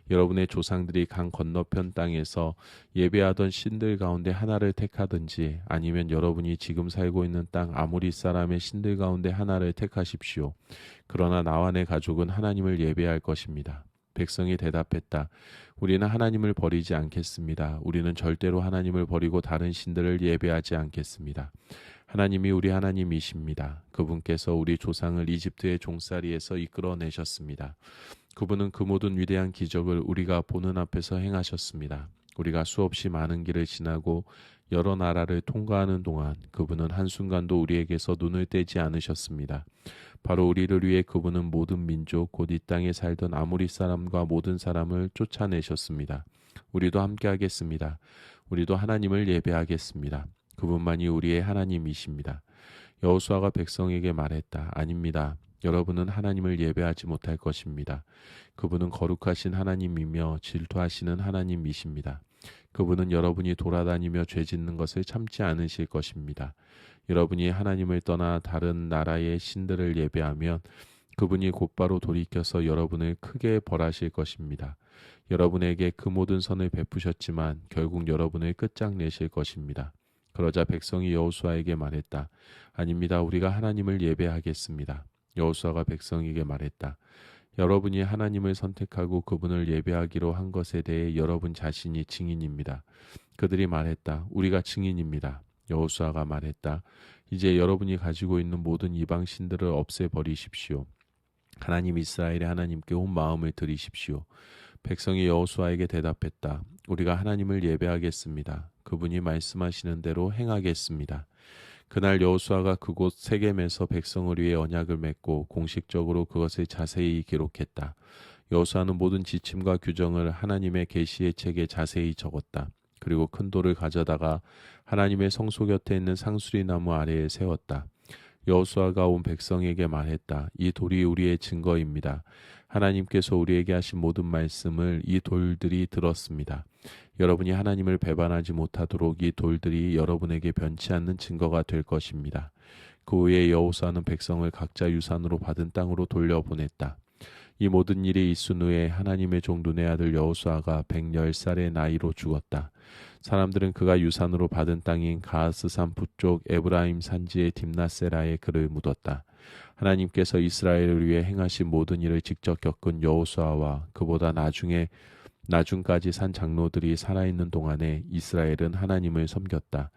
여러분의 조상들이 강 건너편 땅에서 예배하던 신들 가운데 하나를 택하든지 아니면 여러분이 지금 살고 있는 땅 아모리 사람의 신들 가운데 하나를 택하십시오. 그러나 나와 내 가족은 하나님을 예배할 것입니다. 백성이 대답했다. 우리는 하나님을 버리지 않겠습니다. 우리는 절대로 하나님을 버리고 다른 신들을 예배하지 않겠습니다. 하나님이 우리 하나님이십니다. 그분께서 우리 조상을 이집트의 종살이에서 이끌어내셨습니다. 그분은 그 모든 위대한 기적을 우리가 보는 앞에서 행하셨습니다. 우리가 수없이 많은 길을 지나고 여러 나라를 통과하는 동안 그분은 한순간도 우리에게서 눈을 떼지 않으셨습니다. 바로 우리를 위해 그분은 모든 민족 곧 이 땅에 살던 아모리 사람과 모든 사람을 쫓아내셨습니다. 우리도 함께 하겠습니다. 우리도 하나님을 예배하겠습니다. 그분만이 우리의 하나님이십니다. 여호수아가 백성에게 말했다. 아닙니다. 여러분은 하나님을 예배하지 못할 것입니다. 그분은 거룩하신 하나님이며 질투하시는 하나님이십니다. 그분은 여러분이 돌아다니며 죄 짓는 것을 참지 않으실 것입니다. 여러분이 하나님을 떠나 다른 나라의 신들을 예배하면 그분이 곧바로 돌이켜서 여러분을 크게 벌하실 것입니다. 여러분에게 그 모든 선을 베푸셨지만 결국 여러분을 끝장내실 것입니다. 그러자 백성이 여호수아에게 말했다. 아닙니다. 우리가 하나님을 예배하겠습니다. 여호수아가 백성에게 말했다. 여러분이 하나님을 선택하고 그분을 예배하기로 한 것에 대해 여러분 자신이 증인입니다. 그들이 말했다. 우리가 증인입니다. 여호수아가 말했다. 이제 여러분이 가지고 있는 모든 이방 신들을 없애버리십시오. 하나님 이스라엘의 하나님께 온 마음을 드리십시오. 백성이 여호수아에게 대답했다. 우리가 하나님을 예배하겠습니다. 그분이 말씀하시는 대로 행하겠습니다. 그날 여호수아가 그곳 세겜에서 백성을 위해 언약을 맺고 공식적으로 그것을 자세히 기록했다. 여호수아는 모든 지침과 규정을 하나님의 계시의 책에 자세히 적었다. 그리고 큰 돌을 가져다가 하나님의 성소 곁에 있는 상수리 나무 아래에 세웠다. 여호수아가 온 백성에게 말했다. 이 돌이 우리의 증거입니다. 하나님께서 우리에게 하신 모든 말씀을 이 돌들이 들었습니다. 여러분이 하나님을 배반하지 못하도록 이 돌들이 여러분에게 변치 않는 증거가 될 것입니다. 그 후에 여호수아는 백성을 각자 유산으로 받은 땅으로 돌려보냈다. 이 모든 일이 있은 후에 하나님의 종 눈의 아들 여호수아가 110살의 나이로 죽었다. 사람들은 그가 유산으로 받은 땅인 가하스산 북쪽 에브라임 산지의 딥나세라에 그를 묻었다. 하나님께서 이스라엘을 위해 행하신 모든 일을 직접 겪은 여호수아와 그보다 나중까지 산 장로들이 살아있는 동안에 이스라엘은 하나님을 섬겼다.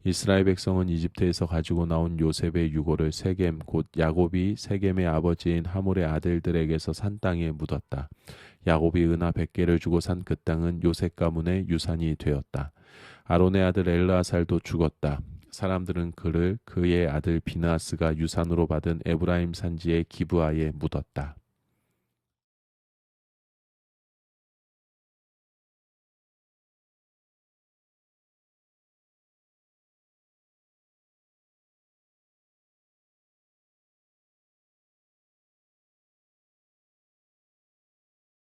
이스라엘 백성은 이집트에서 가지고 나온 요셉의 유고를 세겜 곧 야곱이 세겜의 아버지인 하몰의 아들들에게서 산 땅에 묻었다. 야곱이 은하 100개를 주고 산 그 땅은 요셉 가문의 유산이 되었다. 아론의 아들 엘르아살도 죽었다. 사람들은 그를 그의 아들 비나스가 유산으로 받은 에브라임 산지의 기브아에 묻었다.